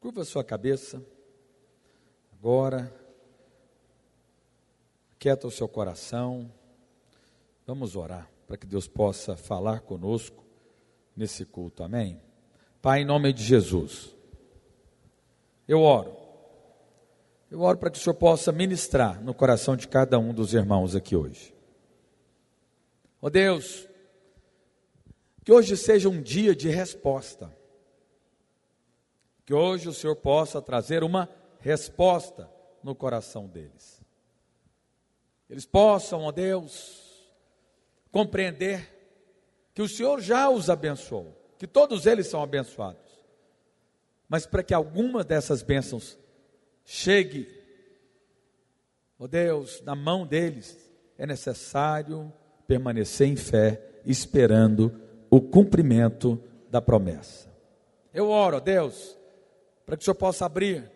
Curva a sua cabeça, agora, aquieta o seu coração, vamos orar, para que Deus possa falar conosco nesse culto, amém? Pai, em nome de Jesus, eu oro para que o Senhor possa ministrar no coração de cada um dos irmãos aqui hoje. Ó Deus, que hoje seja um dia de resposta, que hoje o Senhor possa trazer uma resposta no coração deles. Eles possam, ó Deus, compreender que o Senhor já os abençoou, que todos eles são abençoados. Mas para que alguma dessas bênçãos chegue, ó Deus, na mão deles, é necessário permanecer em fé, esperando o cumprimento da promessa. Eu oro, ó Deus, para que o Senhor possa abrir,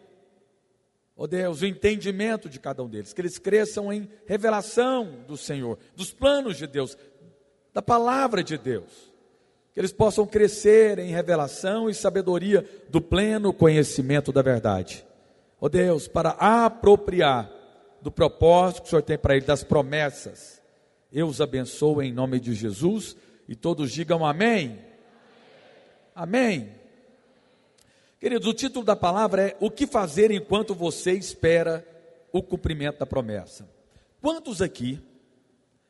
ó Deus, o entendimento de cada um deles, que eles cresçam em revelação do Senhor, dos planos de Deus, da palavra de Deus, que eles possam crescer em revelação e sabedoria do pleno conhecimento da verdade. Ó Deus, para apropriar do propósito que o Senhor tem para eles, das promessas, eu os abençoo em nome de Jesus, e todos digam amém. Amém. Queridos, o título da palavra é: o que fazer enquanto você espera o cumprimento da promessa? Quantos aqui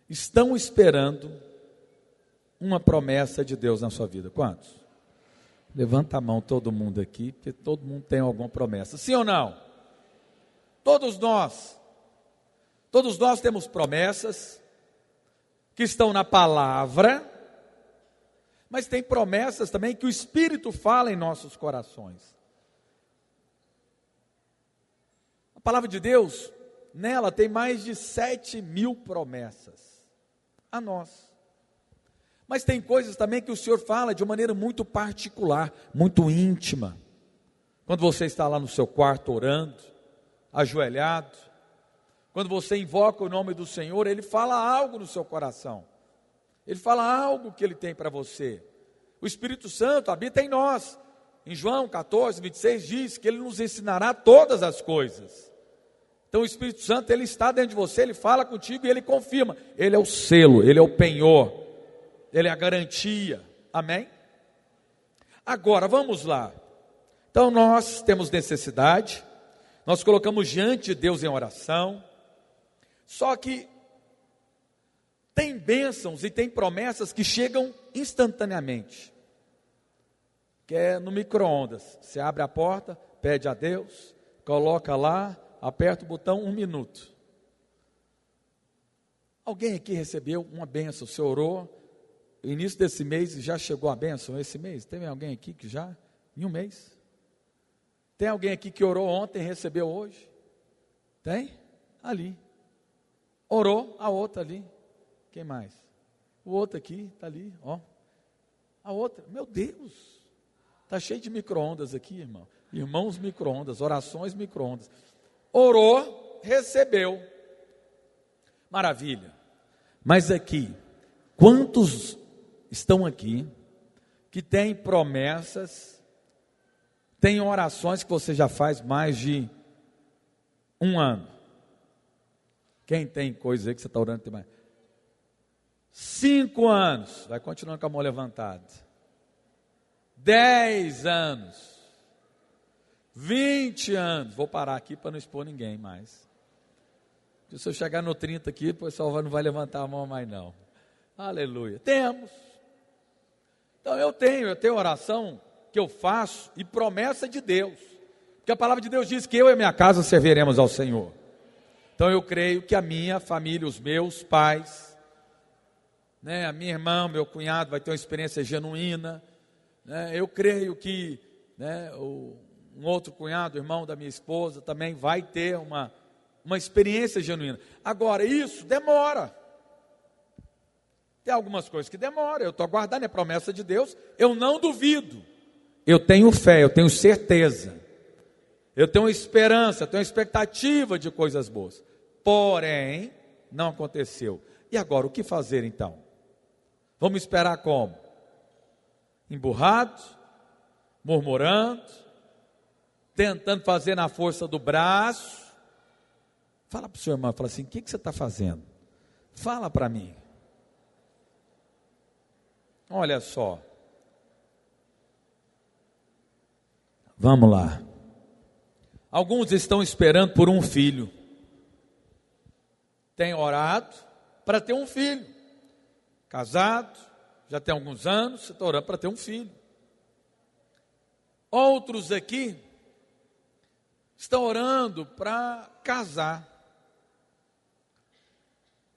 estão esperando uma promessa de Deus na sua vida? Quantos? Levanta a mão todo mundo aqui, porque todo mundo tem alguma promessa. Sim ou não? Todos nós temos promessas que estão na palavra, mas tem promessas também que o Espírito fala em nossos corações. A palavra de Deus, nela tem mais de 7.000 promessas a nós. Mas tem coisas também que o Senhor fala de uma maneira muito particular, muito íntima. Quando você está lá no seu quarto orando, ajoelhado, quando você invoca o nome do Senhor, Ele fala algo no seu coração. Ele fala algo que Ele tem para você. O Espírito Santo habita em nós. Em João 14, 26 diz que Ele nos ensinará todas as coisas. Então o Espírito Santo, Ele está dentro de você, Ele fala contigo e Ele confirma. Ele é o selo, Ele é o penhor, Ele é a garantia. Amém? Agora, vamos lá. Então nós temos necessidade, nós colocamos diante de Deus em oração, só que tem bênçãos e tem promessas que chegam instantaneamente, que é no micro-ondas. Você abre a porta, pede a Deus, coloca lá, aperta o botão, 1 minuto. Alguém aqui recebeu uma bênção? Você orou, no início desse mês já chegou a bênção esse mês? Tem alguém aqui que já, em um mês? Tem alguém aqui que orou ontem e recebeu hoje? Tem? Ali. Orou, a outra ali. Quem mais? O outro aqui, está ali, ó. A outra, meu Deus, está cheio de micro-ondas aqui, irmão. Irmãos micro-ondas, orações micro-ondas. Orou, recebeu. Maravilha. Mas aqui, quantos estão aqui que têm promessas, têm orações que você já faz mais de 1 ano? Quem tem coisa aí que você está orando tem mais? 5 anos, vai continuando com a mão levantada. 10 anos, 20 anos, vou parar aqui para não expor ninguém mais. Se eu chegar no 30 aqui, o pessoal não vai levantar a mão mais não. Aleluia, temos. Então eu tenho oração que eu faço e promessa de Deus, porque a palavra de Deus diz que eu e a minha casa serviremos ao Senhor. Então eu creio que a minha família, os meus pais, a minha irmã, meu cunhado vai ter uma experiência genuína, eu creio que um outro cunhado, irmão da minha esposa, também vai ter uma experiência genuína. Agora, isso demora. Tem algumas coisas que demoram. Eu estou aguardando a promessa de Deus, eu não duvido. Eu tenho fé, eu tenho certeza. Eu tenho esperança, eu tenho expectativa de coisas boas. Porém, não aconteceu. E agora, o que fazer então? Vamos esperar como? Emburrado, murmurando, tentando fazer na força do braço. Fala para o seu irmão, fala assim: o que você está fazendo? Fala para mim. Olha só. Vamos lá. Alguns estão esperando por um filho. Tem orado para ter um filho. Casado, já tem alguns anos, você está orando para ter um filho. Outros aqui estão orando para casar.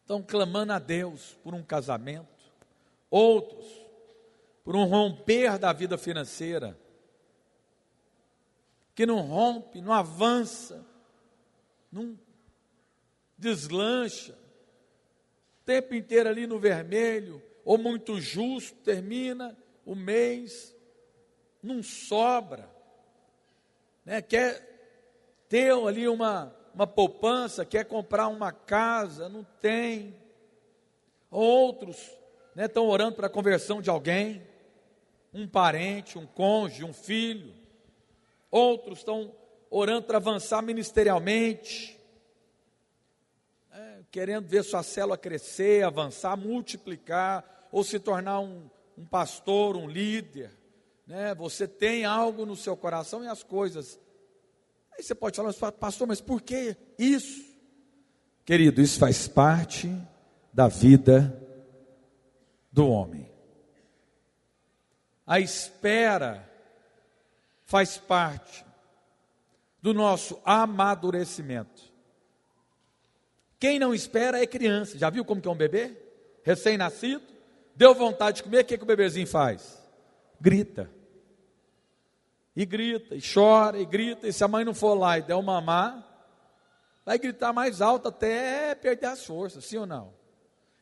Estão clamando a Deus por um casamento. Outros, por um romper da vida financeira. Que não rompe, não avança, não deslancha. O tempo inteiro ali no vermelho, ou muito justo, termina o mês, não sobra. Né? Quer ter ali uma poupança, quer comprar uma casa, não tem. Outros, né, estão orando para a conversão de alguém, um parente, um cônjuge, um filho. Outros estão orando para avançar ministerialmente, querendo ver sua célula crescer, avançar, multiplicar, ou se tornar um pastor, um líder. Né? Você tem algo no seu coração e as coisas. Aí você pode falar, pastor, mas por que isso? Querido, isso faz parte da vida do homem. A espera faz parte do nosso amadurecimento. Quem não espera é criança. Já viu como que é um bebê? Recém-nascido, deu vontade de comer, o que o bebezinho faz? Grita. E grita, e chora, e grita, e se a mãe não for lá e der um mamar, vai gritar mais alto até perder as forças, sim ou não?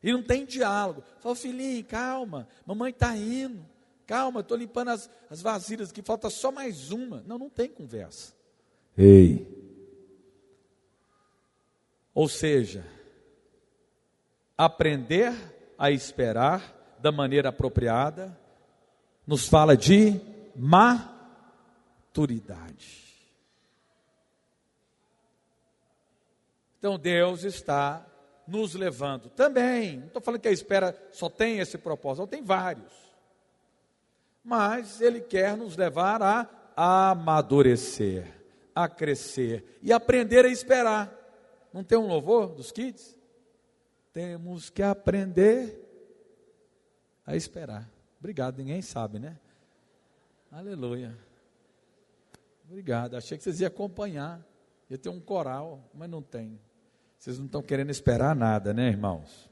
E não tem diálogo. Fala, filhinho, calma, mamãe está indo. Calma, estou limpando as vasilhas aqui, falta só mais uma. Não tem conversa. Ei. Ou seja, aprender a esperar da maneira apropriada nos fala de maturidade. Então Deus está nos levando também. Não estou falando que a espera só tem esse propósito, não, tem vários. Mas Ele quer nos levar a amadurecer, a crescer e aprender a esperar. Não tem um louvor dos kids? Temos que aprender a esperar. Obrigado, ninguém sabe, né? Aleluia. Obrigado, achei que vocês iam acompanhar. Ia ter um coral, mas não tem. Vocês não estão querendo esperar nada, né, irmãos?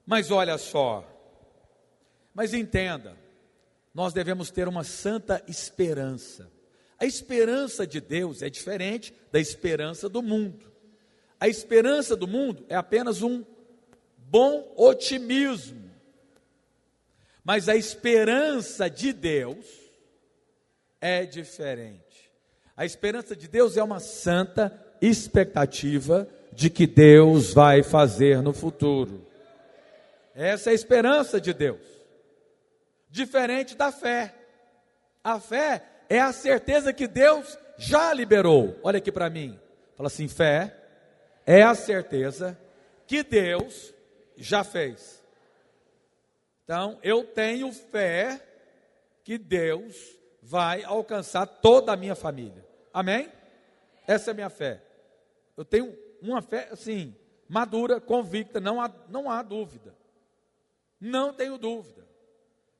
Mas olha só. Mas entenda, nós devemos ter uma santa esperança. A esperança de Deus é diferente da esperança do mundo. A esperança do mundo é apenas um bom otimismo. Mas a esperança de Deus é diferente. A esperança de Deus é uma santa expectativa de que Deus vai fazer no futuro. Essa é a esperança de Deus. Diferente da fé. A fé é a certeza que Deus já liberou. Olha aqui para mim. Fala assim, fé é a certeza que Deus já fez. Então, eu tenho fé que Deus vai alcançar toda a minha família. Amém? Essa é a minha fé. Eu tenho uma fé, assim, madura, convicta, não há dúvida. Não tenho dúvida.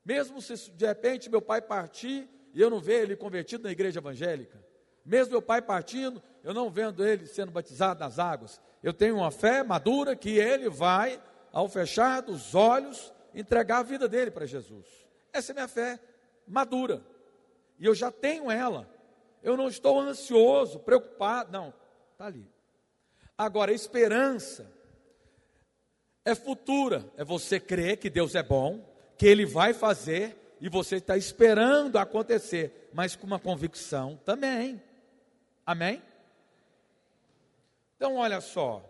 Mesmo se de repente meu pai partir e eu não ver ele convertido na igreja evangélica, mesmo meu pai partindo, eu não vendo ele sendo batizado nas águas, eu tenho uma fé madura que ele vai, ao fechar dos olhos, entregar a vida dele para Jesus. Essa é minha fé madura, e eu já tenho ela. Eu não estou ansioso, preocupado, não, está ali. Agora, a esperança é futura, é você crer que Deus é bom, que Ele vai fazer, e você está esperando acontecer, mas com uma convicção também. Amém? Então olha só,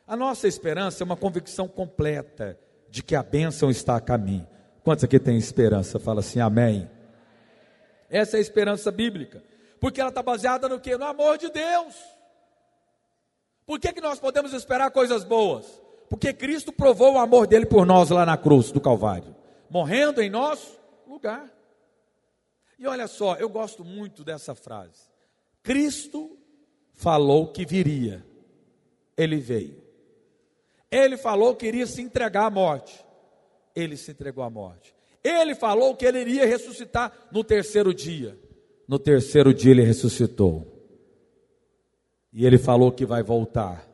a nossa esperança é uma convicção completa de que a bênção está a caminho. Quantos aqui têm esperança? Fala assim, amém. Essa é a esperança bíblica, Porque ela está baseada no quê? No amor de Deus. Por que nós podemos esperar coisas boas? Porque Cristo provou o amor dele por nós lá na cruz do Calvário, morrendo em nosso lugar. E olha só, eu gosto muito dessa frase. Cristo falou que viria, ele veio. Ele falou que iria se entregar à morte, ele se entregou à morte. Ele falou que ele iria ressuscitar no terceiro dia, no terceiro dia ele ressuscitou. E ele falou que vai voltar,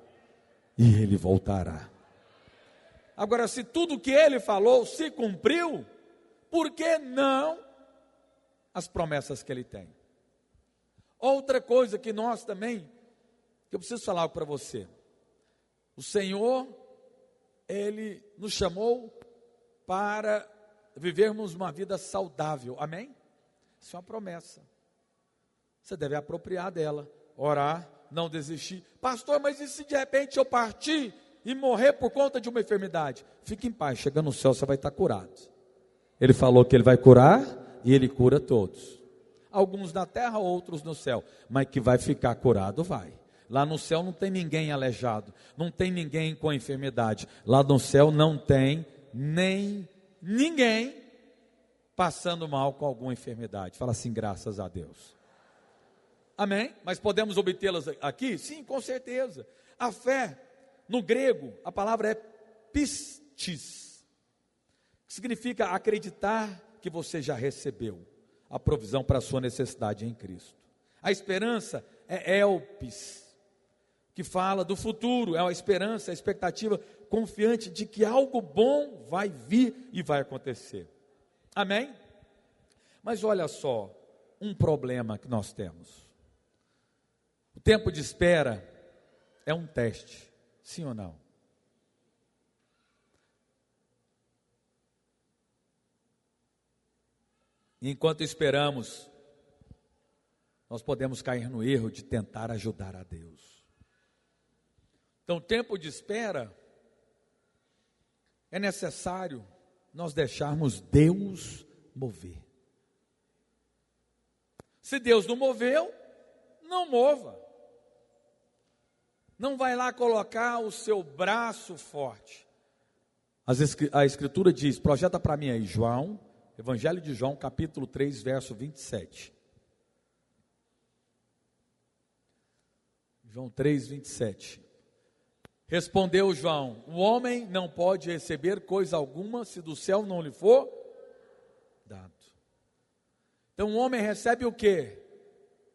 e ele voltará. Agora, se tudo que ele falou se cumpriu, por que não as promessas que ele tem? Outra coisa que nós também, que eu preciso falar para você. O Senhor, ele nos chamou para vivermos uma vida saudável, amém? Isso é uma promessa. Você deve apropriar dela, orar, não desistir. Pastor, mas e se de repente eu partir e morrer por conta de uma enfermidade? Fique em paz, chegando no céu você vai estar curado. Ele falou que ele vai curar e ele cura todos. Alguns na terra, outros no céu, mas que vai ficar curado, vai. Lá no céu não tem ninguém aleijado, não tem ninguém com enfermidade. Lá no céu não tem nem ninguém passando mal com alguma enfermidade. Fala assim, graças a Deus. Amém? Mas podemos obtê-las aqui? Sim, com certeza. A fé, no grego, a palavra é pistis, que significa acreditar que você já recebeu a provisão para a sua necessidade em Cristo. A esperança é elpis, que fala do futuro, é a esperança, a expectativa confiante de que algo bom vai vir e vai acontecer. Amém? Mas olha só, um problema que nós temos. O tempo de espera é um teste, sim ou não? E enquanto esperamos, nós podemos cair no erro de tentar ajudar a Deus. Então, tempo de espera, é necessário nós deixarmos Deus mover. Se Deus não moveu, não mova. Não vai lá colocar o seu braço forte. A Escritura diz, projeta para mim aí, João, Evangelho de João, capítulo 3, verso 27. João 3, 27. Respondeu João, o homem não pode receber coisa alguma se do céu não lhe for dado. Então o homem recebe o quê?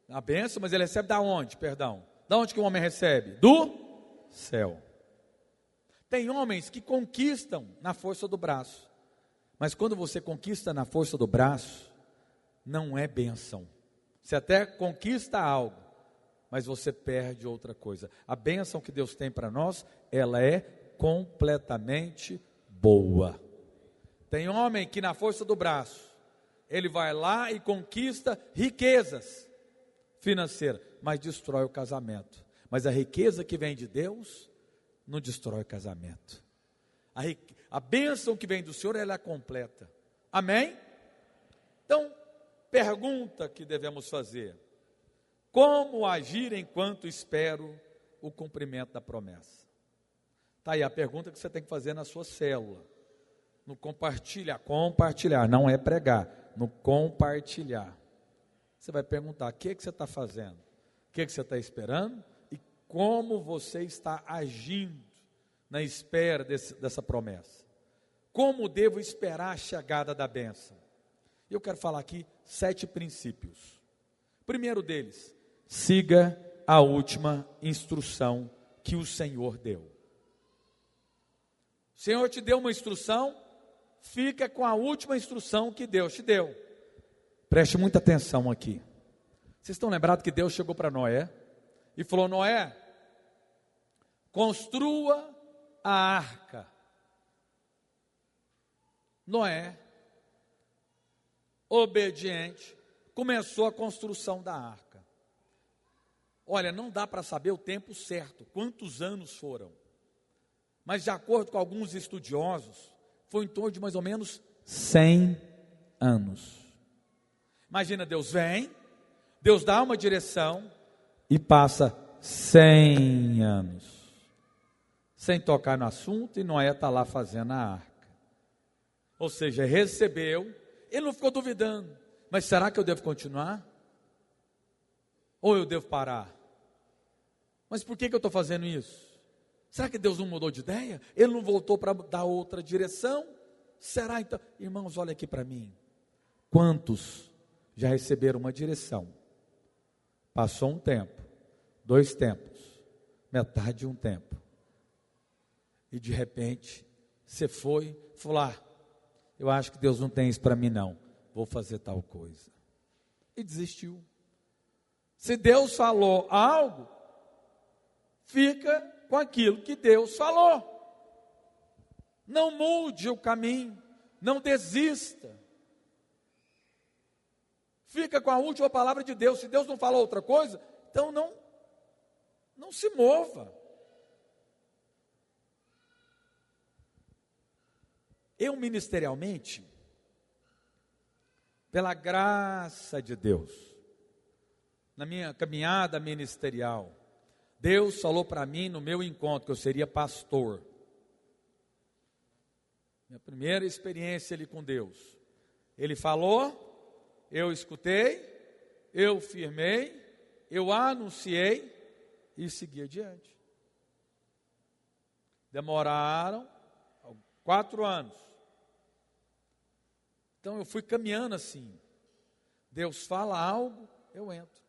A bênção, mas ele recebe da onde? Perdão. Da onde que o homem recebe? Do céu. Tem homens que conquistam na força do braço. Mas quando você conquista na força do braço, não é bênção. Você até conquista algo, mas você perde outra coisa. A bênção que Deus tem para nós, ela é completamente boa. Tem homem que na força do braço, ele vai lá e conquista riquezas financeiras, mas destrói o casamento. Mas a riqueza que vem de Deus, não destrói o casamento. A bênção que vem do Senhor, ela é completa. Amém? Então, pergunta que devemos fazer: como agir enquanto espero o cumprimento da promessa? Está aí a pergunta que você tem que fazer na sua célula. No compartilhar, não é pregar, no compartilhar. Você vai perguntar, o que você está fazendo? O que você está esperando? E como você está agindo na espera dessa promessa? Como devo esperar a chegada da bênção? Eu quero falar aqui 7 princípios. Primeiro deles, siga a última instrução que o Senhor deu. O Senhor te deu uma instrução, fica com a última instrução que Deus te deu. Preste muita atenção aqui. Vocês estão lembrados que Deus chegou para Noé e falou: Noé, construa a arca. Noé, obediente, começou a construção da arca. Olha, não dá para saber o tempo certo, quantos anos foram. Mas de acordo com alguns estudiosos, foi em torno de mais ou menos 100 anos. Imagina, Deus vem, Deus dá uma direção e passa 100 anos sem tocar no assunto, e Noé está lá fazendo a arca. Ou seja, recebeu, ele não ficou duvidando, mas será que eu devo continuar? Ou eu devo parar? Mas por que eu estou fazendo isso? Será que Deus não mudou de ideia? Ele não voltou para dar outra direção? Será então? Irmãos, olha aqui para mim. Quantos já receberam uma direção? Passou um tempo, 2 tempos, metade de um tempo. E de repente, você falou, eu acho que Deus não tem isso para mim não, vou fazer tal coisa. E desistiu. Se Deus falou algo, fica com aquilo que Deus falou. Não mude o caminho, não desista. Fica com a última palavra de Deus. Se Deus não falou outra coisa, então não se mova. Eu ministerialmente, pela graça de Deus, na minha caminhada ministerial, Deus falou para mim no meu encontro que eu seria pastor. Minha primeira experiência ali com Deus. Ele falou, eu escutei, eu firmei, eu anunciei e segui adiante. Demoraram 4 anos. Então eu fui caminhando assim. Deus fala algo, eu entro.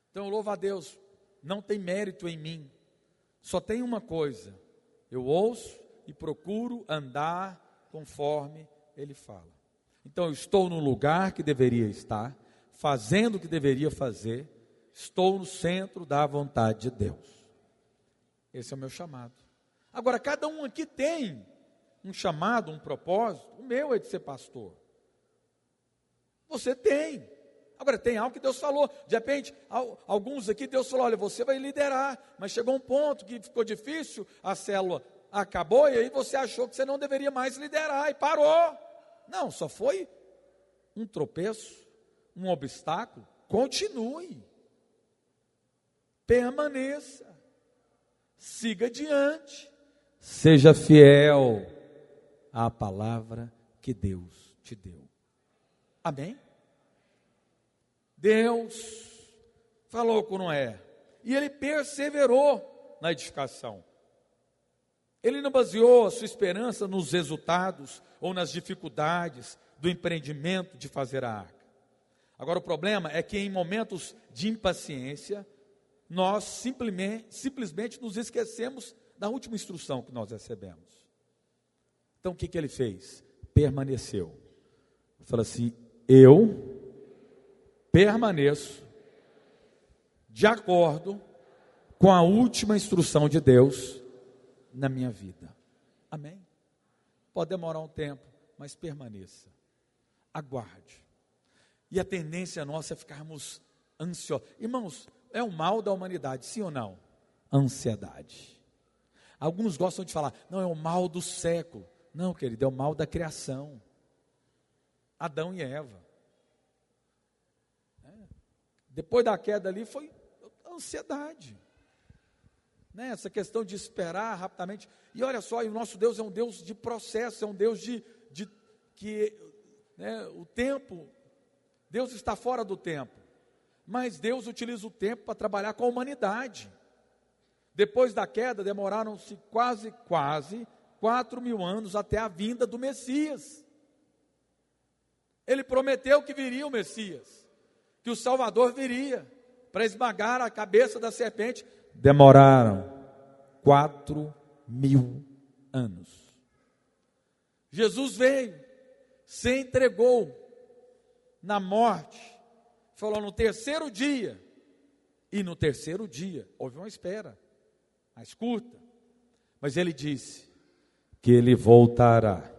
Então eu louvo a Deus, não tem mérito em mim. Só tem uma coisa, eu ouço e procuro andar conforme Ele fala. Então eu estou no lugar que deveria estar, fazendo o que deveria fazer, estou no centro da vontade de Deus. Esse é o meu chamado. Agora, cada um aqui tem um chamado, um propósito. O meu é de ser pastor. Você tem. Agora, tem algo que Deus falou. De repente, alguns aqui, Deus falou, olha, você vai liderar. Mas chegou um ponto que ficou difícil, a célula acabou, e aí você achou que você não deveria mais liderar, e parou. Não, só foi um tropeço, um obstáculo. Continue. Permaneça. Siga adiante. Seja fiel à palavra que Deus te deu. Amém? Deus falou com Noé, e ele perseverou na edificação. Ele não baseou a sua esperança nos resultados ou nas dificuldades do empreendimento de fazer a arca. Agora o problema é que em momentos de impaciência, nós simplesmente nos esquecemos da última instrução que nós recebemos. Então o que ele fez? Permaneceu. Fala assim, eu permaneço de acordo com a última instrução de Deus na minha vida. Amém? Pode demorar um tempo, mas permaneça. Aguarde. E a tendência nossa é ficarmos ansiosos. Irmãos, é o mal da humanidade, sim ou não? Ansiedade. Alguns gostam de falar, não, é o mal do século. Não, querido, é o mal da criação. Adão e Eva. Depois da queda ali foi ansiedade. Essa questão de esperar rapidamente. E olha só, o nosso Deus é um Deus de processo, é um Deus que o tempo, Deus está fora do tempo. Mas Deus utiliza o tempo para trabalhar com a humanidade. Depois da queda, demoraram-se quase 4.000 anos até a vinda do Messias. Ele prometeu que viria o Messias, que o Salvador viria para esmagar a cabeça da serpente. Demoraram 4.000 anos. Jesus veio, se entregou na morte, falou no terceiro dia, e no terceiro dia houve uma espera mais curta, mas ele disse que ele voltará.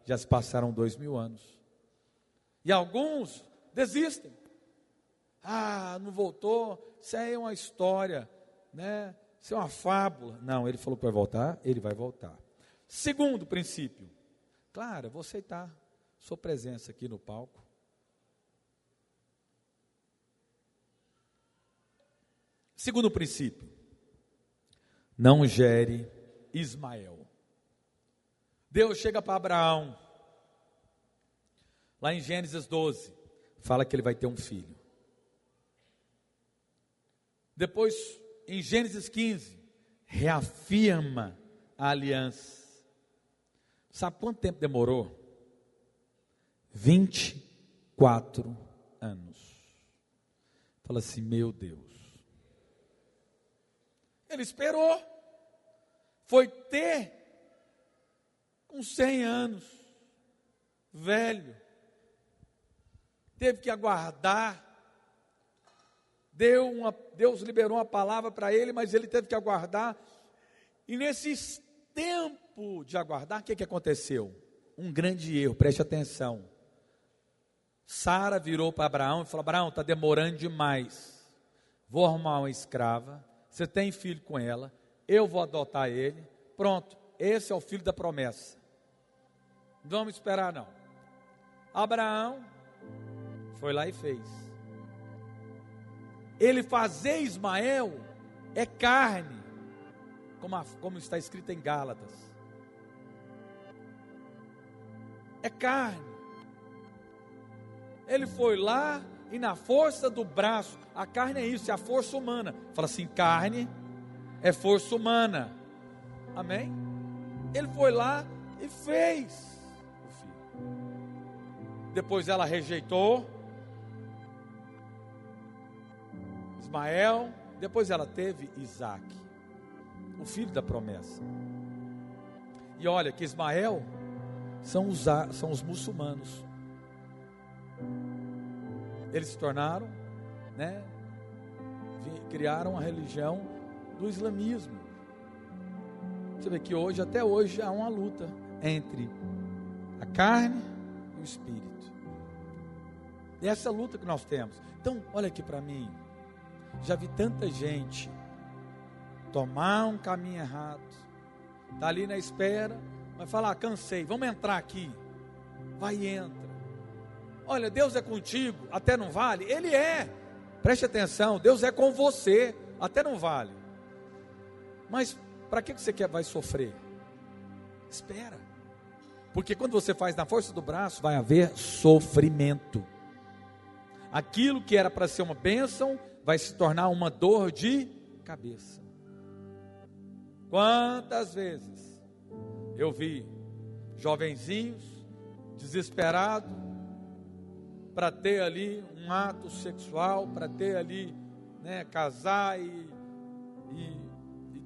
Já se passaram 2.000 anos, e alguns desistem. Não voltou, isso aí é uma história, isso é uma fábula. Não, ele falou que vai voltar, ele vai voltar. Segundo princípio, claro, eu vou aceitar sua presença aqui no palco. Segundo princípio, não gere Ismael. Deus chega para Abraão, lá em Gênesis 12, fala que ele vai ter um filho. Depois, em Gênesis 15, reafirma a aliança. Sabe quanto tempo demorou? 24 anos. Fala assim, meu Deus. Ele esperou. Foi ter com 100 anos, velho. Teve que aguardar. Deus liberou uma palavra para ele, mas ele teve que aguardar. E nesse tempo de aguardar, o que aconteceu? Um grande erro, preste atenção. Sara virou para Abraão e falou: Abraão, está demorando demais. Vou arrumar uma escrava. Você tem filho com ela. Eu vou adotar ele. Pronto, esse é o filho da promessa. Não vamos esperar não. Abraão foi lá e fez. Ele fazer Ismael é carne, como está escrito em Gálatas. É carne. Ele foi lá e na força do braço, a carne é isso, é a força humana. Fala assim, carne é força humana. Amém? Ele foi lá e fez o filho. Depois ela rejeitou Ismael, depois ela teve Isaac, o filho da promessa. E olha que Ismael são os muçulmanos. Eles se tornaram, criaram a religião do islamismo. Você vê que até hoje há uma luta entre a carne e o espírito. E essa luta que nós temos. Então, olha aqui para mim. Já vi tanta gente tomar um caminho errado, está ali na espera, vai falar, cansei, vamos entrar aqui. Vai e entra. Olha, Deus é contigo, até não vale? Ele é. Preste atenção, Deus é com você, até não vale. Mas para que você vai sofrer? Espera. Porque quando você faz na força do braço, vai haver sofrimento. Aquilo que era para ser uma bênção, vai se tornar uma dor de cabeça. Quantas vezes eu vi jovenzinhos desesperados para ter ali um ato sexual, para ter ali, casar e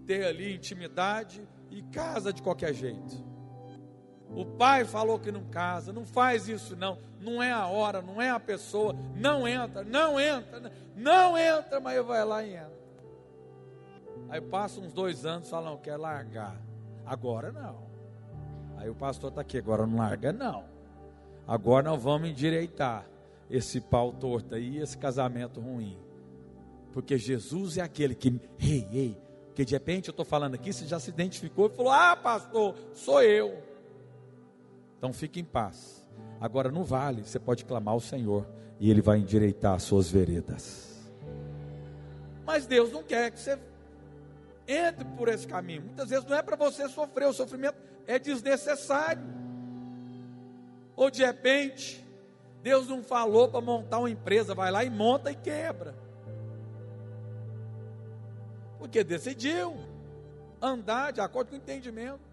ter ali intimidade, e casa de qualquer jeito. O pai falou que não casa, não faz isso não é a hora, não é a pessoa, não entra, mas vai lá e entra. Aí passa uns 2 anos, fala, não, quer largar, agora não. Aí o pastor está aqui, agora não larga não, agora nós vamos endireitar esse pau torto aí, esse casamento ruim, porque Jesus é aquele que, porque de repente eu estou falando aqui, você já se identificou e falou, pastor, sou eu. Então fique em paz. Agora não vale, você pode clamar ao Senhor e Ele vai endireitar as suas veredas. Mas Deus não quer que você entre por esse caminho. Muitas vezes não é para você sofrer, o sofrimento é desnecessário. Ou de repente, Deus não falou para montar uma empresa, vai lá e monta e quebra. Porque decidiu andar de acordo com o entendimento.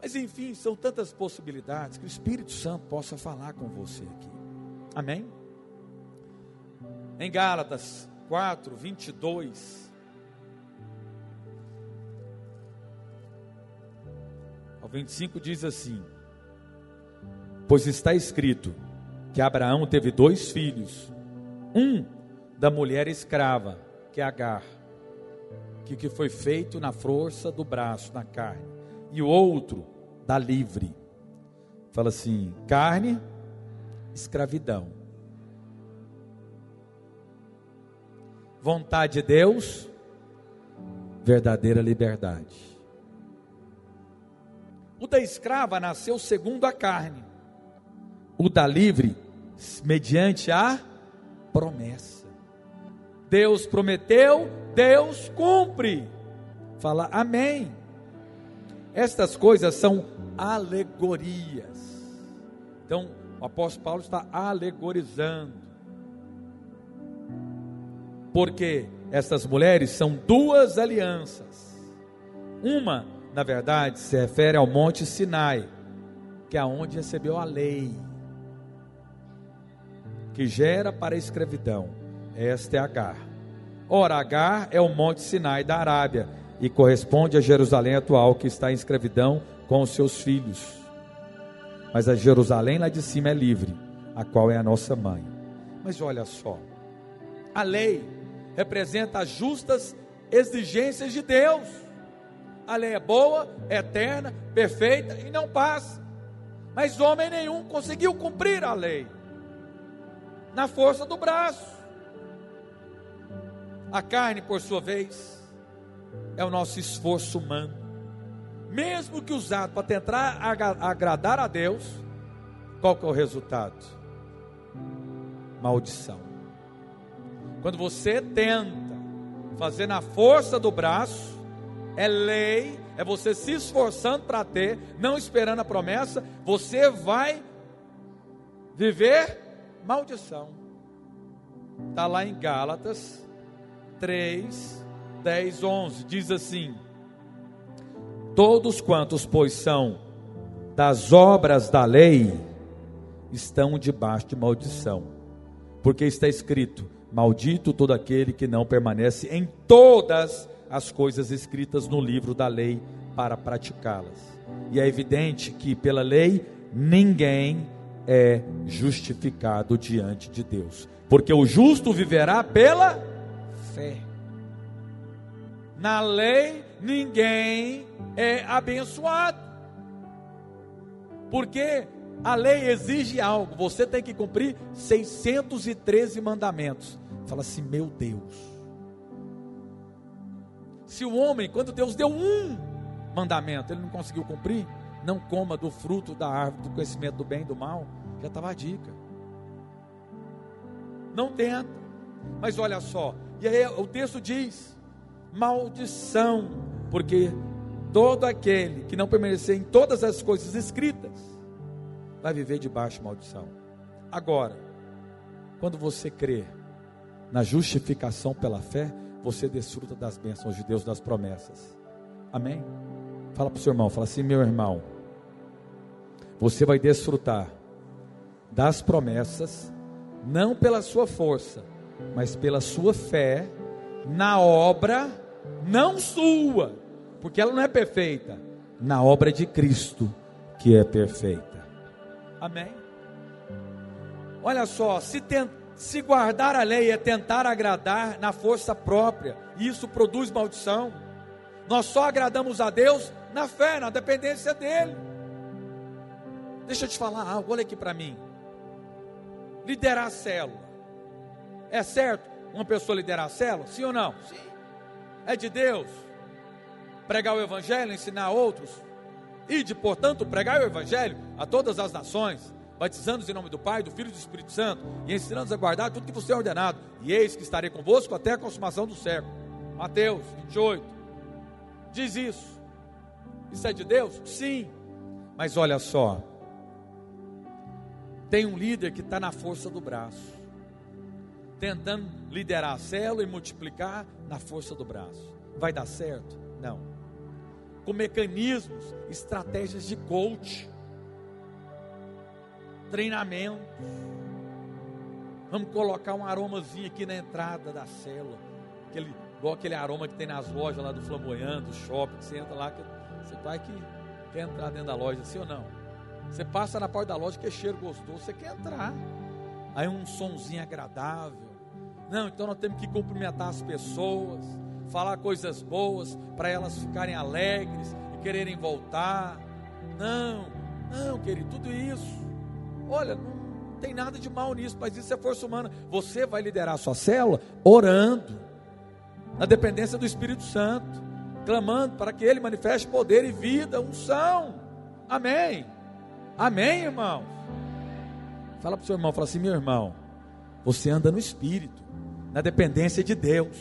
Mas enfim, são tantas possibilidades que o Espírito Santo possa falar com você aqui. Amém? Em Gálatas 4, 22 ao 25 diz assim: pois está escrito que Abraão teve 2 filhos, um da mulher escrava, que é Agar, que foi feito na força do braço, na carne, e o outro da livre. Fala assim, carne, escravidão. Vontade de Deus, verdadeira liberdade. O da escrava nasceu segundo a carne, o da livre mediante a promessa. Deus prometeu, Deus cumpre. Fala amém. Estas coisas são alegorias. Então, o apóstolo Paulo está alegorizando. Porque essas mulheres são duas alianças. Uma, na verdade, se refere ao Monte Sinai, que é onde recebeu a lei, que gera para a escravidão. Esta é Agar. Ora, Agar é o Monte Sinai da Arábia, e corresponde a Jerusalém atual, que está em escravidão com os seus filhos. Mas a Jerusalém lá de cima é livre, a qual é a nossa mãe. Mas olha só, a lei representa as justas exigências de Deus. A lei é boa, é eterna, perfeita e não passa. Mas homem nenhum conseguiu cumprir a lei na força do braço. A carne, por sua vez, é o nosso esforço humano, mesmo que usado para tentar agradar a Deus. Qual que é o resultado? Maldição. Quando você tenta fazer na força do braço, é lei, é você se esforçando para ter, não esperando a promessa, você vai viver maldição. Está lá em Gálatas 3, 10, 11, diz assim: todos quantos, pois, são das obras da lei, estão debaixo de maldição, porque está escrito: maldito todo aquele que não permanece em todas as coisas escritas no livro da lei para praticá-las. E é evidente que pela lei ninguém é justificado diante de Deus, porque o justo viverá pela fé. Na lei ninguém é abençoado, porque a lei exige algo. Você tem que cumprir 613 mandamentos. Fala assim: meu Deus, se o homem, quando Deus deu um mandamento, ele não conseguiu cumprir, não coma do fruto da árvore do conhecimento do bem e do mal, já estava a dica. Não tenta. Mas olha só, e aí o texto diz: maldição, porque todo aquele que não permanecer em todas as coisas escritas vai viver debaixo de maldição. Agora, quando você crê na justificação pela fé, você desfruta das bênçãos de Deus, das promessas. Amém? Fala para o seu irmão, fala assim: meu irmão, você vai desfrutar das promessas, não pela sua força, mas pela sua fé na obra, não sua, porque ela não é perfeita, na obra de Cristo, que é perfeita. Amém? Olha só, se guardar a lei é tentar agradar na força própria, e isso produz maldição. Nós só agradamos a Deus na fé, na dependência dele. Deixa eu te falar algo, olha aqui para mim. Liderar a célula, é certo uma pessoa liderar a célula? Sim ou não? Sim. É de Deus? Pregar o evangelho, ensinar outros? Ide, portanto, pregar o evangelho a todas as nações, batizando-os em nome do Pai, do Filho e do Espírito Santo, e ensinando-os a guardar tudo que vos tem ordenado, e eis que estarei convosco até a consumação do século. Mateus 28 diz isso. Isso é de Deus? Sim. Mas olha só, tem um líder que está na força do braço, tentando liderar a célula e multiplicar na força do braço. Vai dar certo? Não. Com mecanismos, estratégias de coach, treinamento. Vamos colocar um aromazinho aqui na entrada da célula, igual aquele aroma que tem nas lojas lá do Flamboyant, do shopping, que você entra lá, que você vai que quer entrar dentro da loja, sim ou não? Você passa na porta da loja, que é cheiro gostoso, você quer entrar. Aí um sonzinho agradável. Não, então nós temos que cumprimentar as pessoas, falar coisas boas, para elas ficarem alegres e quererem voltar. Não, querido, tudo isso, olha, não tem nada de mal nisso, mas isso é força humana. Você vai liderar a sua célula orando, na dependência do Espírito Santo, clamando para que Ele manifeste poder e vida, unção. Amém? Amém, irmão? Fala para o seu irmão, fala assim: meu irmão, você anda no Espírito, na dependência de Deus.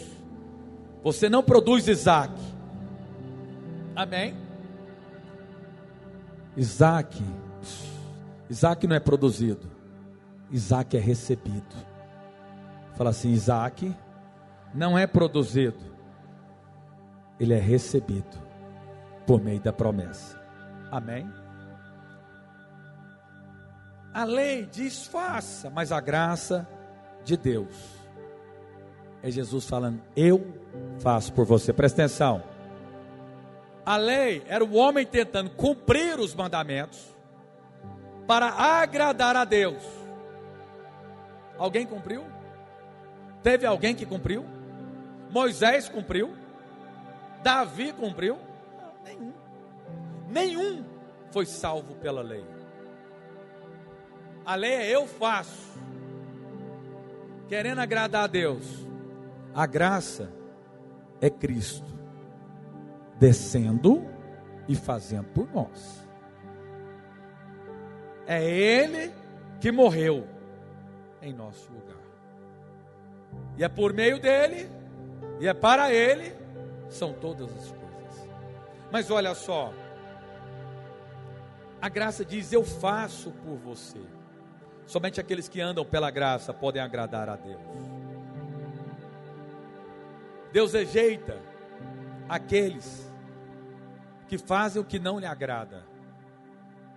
Você não produz Isaac. Amém? Isaac não é produzido, Isaac é recebido. Fala assim: Isaac não é produzido, ele é recebido por meio da promessa. Amém? A lei diz faça, mas a graça de Deus é Jesus falando: eu faço por você. Presta atenção. A lei era o homem tentando cumprir os mandamentos para agradar a Deus. Alguém cumpriu? Teve alguém que cumpriu? Moisés cumpriu? Davi cumpriu? Não, nenhum. Nenhum foi salvo pela lei. A lei é eu faço, querendo agradar a Deus. A graça é Cristo descendo e fazendo por nós. É Ele que morreu em nosso lugar. E é por meio dele, e é para Ele, são todas as coisas. Mas olha só, a graça diz: eu faço por você. Somente aqueles que andam pela graça podem agradar a Deus. Deus rejeita aqueles que fazem o que não lhe agrada.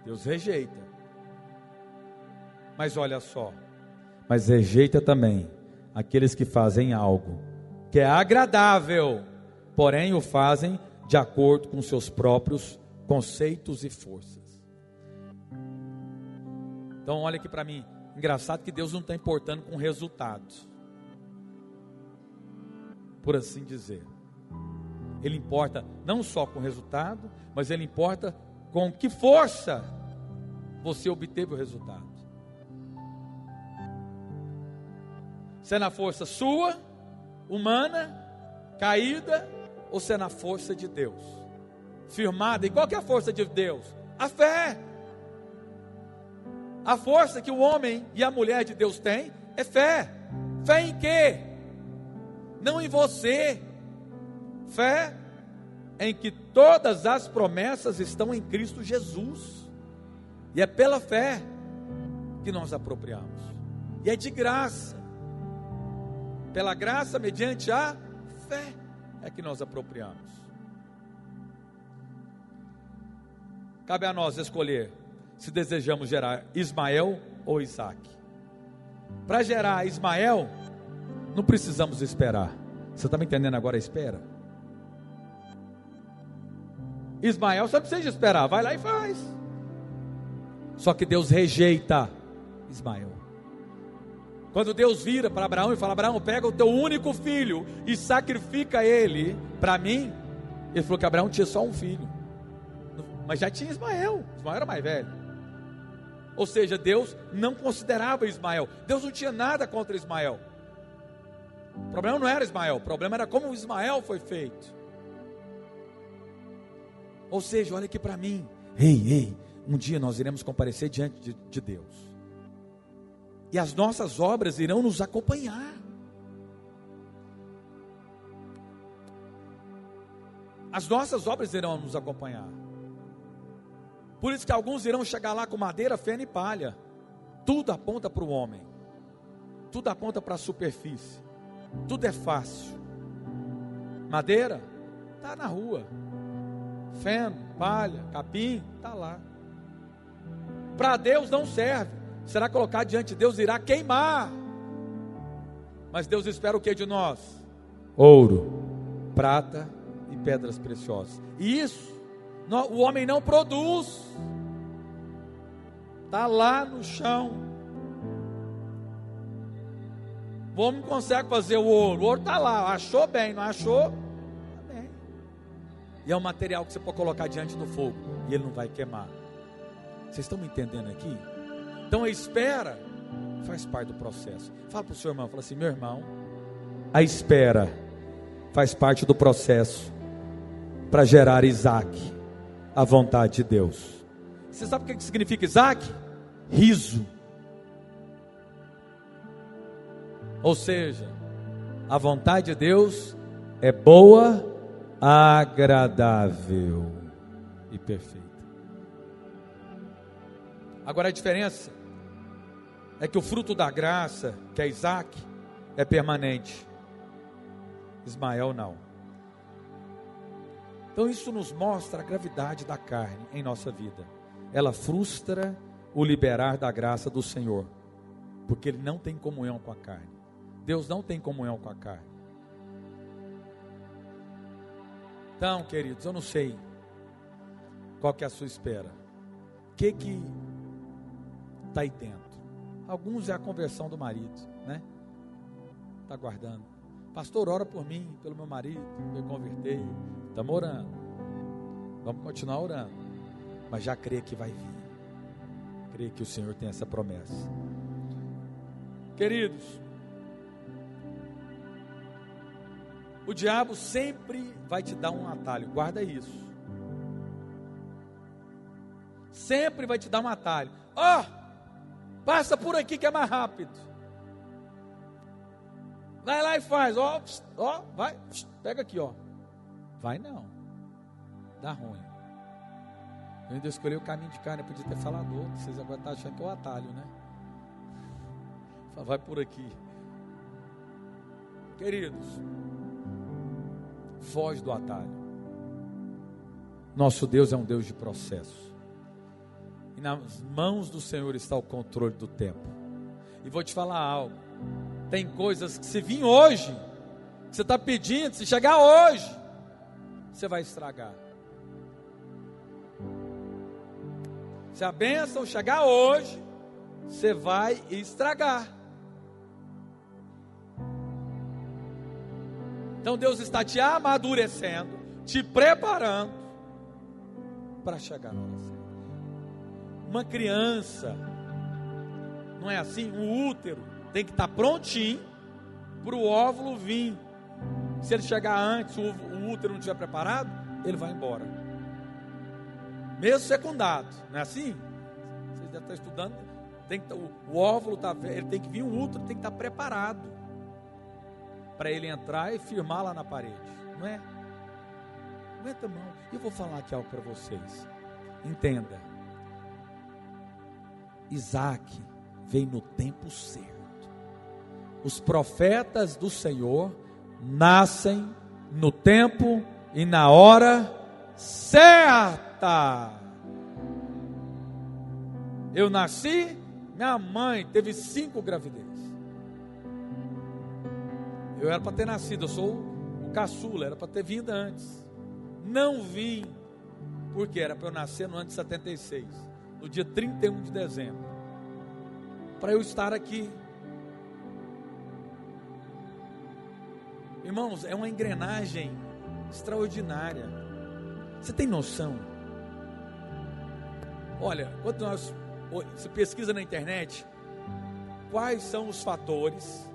Deus rejeita. Mas olha só, mas rejeita também aqueles que fazem algo que é agradável, porém o fazem de acordo com seus próprios conceitos e forças. Então olha aqui para mim, engraçado que Deus não está importando com resultados, por assim dizer. Ele importa não só com o resultado, mas Ele importa com que força você obteve o resultado. Se é na força sua, humana, caída, ou se é na força de Deus, firmada. E qual que é a força de Deus? A fé. A força que o homem e a mulher de Deus têm é fé. Fé em quê? Não em você. Fé em que todas as promessas estão em Cristo Jesus. E é pela fé que nós apropriamos. E é de graça. Pela graça, mediante a fé, é que nós apropriamos. Cabe a nós escolher se desejamos gerar Ismael ou Isaac. Para gerar Ismael, não precisamos esperar. Você está me entendendo agora a espera? Ismael só precisa esperar, vai lá e faz. Só que Deus rejeita Ismael. Quando Deus vira para Abraão e fala: Abraão, pega o teu único filho e sacrifica ele para mim. Ele falou que Abraão tinha só um filho, mas já tinha Ismael. Ismael era mais velho. Ou seja, Deus não considerava Ismael. Deus não tinha nada contra Ismael. O problema não era Ismael, o problema era como Ismael foi feito. Ou seja, olha aqui para mim. Ei, um dia nós iremos comparecer diante de Deus. E as nossas obras irão nos acompanhar. As nossas obras irão nos acompanhar. Por isso que alguns irão chegar lá com madeira, feno e palha. Tudo aponta para o homem. Tudo aponta para a superfície. Tudo é fácil. Madeira está na rua. Feno, palha, capim, está lá. Para Deus não serve. Será colocado diante de Deus, irá queimar. Mas Deus espera o que de nós? Ouro, prata e pedras preciosas. E isso o homem não produz. Está lá no chão. O homem não consegue fazer o ouro está lá. Achou bem, não achou? Está bem. E é um material que você pode colocar diante do fogo e ele não vai queimar. Vocês estão me entendendo aqui? Então a espera faz parte do processo. Fala para o seu irmão, fala assim: meu irmão, a espera faz parte do processo para gerar Isaac, a vontade de Deus. Você sabe o que significa Isaac? Riso. Ou seja, A vontade de Deus é boa, agradável e perfeita. Agora a diferença é que o fruto da graça, que é Isaac, é permanente. Ismael não. Então isso nos mostra a gravidade da carne em nossa vida. Ela frustra o liberar da graça do Senhor, porque Ele não tem comunhão com a carne. Deus não tem comunhão com a carne. Então, queridos, eu não sei qual que é a sua espera. O que está aí dentro? Alguns é a conversão do marido, né? Está guardando. Pastor, ora por mim, pelo meu marido, eu convertei. Estamos orando. Vamos continuar orando. Mas já creio que vai vir. Creio que o Senhor tem essa promessa. Queridos, o diabo sempre vai te dar um atalho. Guarda isso. Sempre vai te dar um atalho. Passa por aqui que é mais rápido. Vai lá e faz. Vai. Pega aqui, Vai não. Dá ruim. Eu ainda escolhi o caminho de carne. Eu podia ter falado outro. Vocês agora estão achando que é o atalho, né? Vai por aqui. Queridos, foge do atalho. Nosso Deus é um Deus de processo. E nas mãos do Senhor está o controle do tempo. E vou te falar algo. Tem coisas que se vir hoje, que você está pedindo, se chegar hoje, você vai estragar. Se a bênção chegar hoje, você vai estragar. Então Deus está te amadurecendo, te preparando para chegar na hora certa. Uma criança, não é assim? O útero tem que estar prontinho para o óvulo vir. Se ele chegar antes, o útero não estiver preparado, ele vai embora. Mesmo secundado, não é assim? Vocês já estão estudando. O óvulo ele tem que vir, o útero tem que estar preparado para ele entrar e firmar lá na parede. Não é? Aguenta a mão. Eu vou falar aqui algo para vocês. Entenda. Isaac veio no tempo certo. Os profetas do Senhor nascem no tempo e na hora certa. Eu nasci, minha mãe teve 5 gravidezes. Eu era para ter nascido, eu sou o caçula, era para ter vindo antes. Não vim, porque era para eu nascer no ano de 76, no dia 31 de dezembro, para eu estar aqui. Irmãos, é uma engrenagem extraordinária. Você tem noção? Olha, quando você pesquisa na internet, quais são os fatores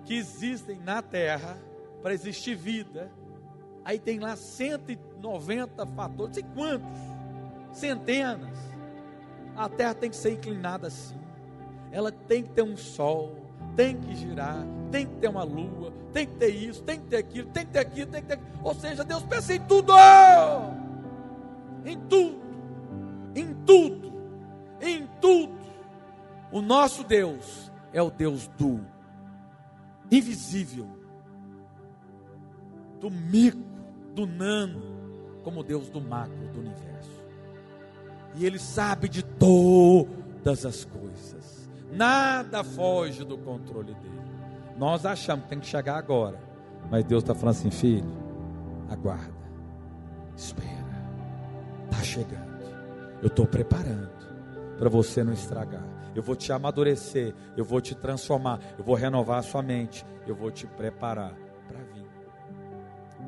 que existem na Terra para existir vida? Aí tem lá 190 fatores, não sei quantos, centenas. A Terra tem que ser inclinada assim. Ela tem que ter um sol, tem que girar, tem que ter uma lua, tem que ter isso, tem que ter aquilo, tem que ter aquilo, tem que ter aquilo. Ou seja, Deus pensa em tudo, em tudo, em tudo, em tudo. O nosso Deus é o Deus do invisível, do micro, do nano, como Deus do macro, do universo. E Ele sabe de todas as coisas. Nada foge do controle dele. Nós achamos que tem que chegar agora, mas Deus está falando assim: filho, aguarda, espera, está chegando. Eu estou preparando para você não estragar. Eu vou te amadurecer, eu vou te transformar, eu vou renovar a sua mente, eu vou te preparar para vir.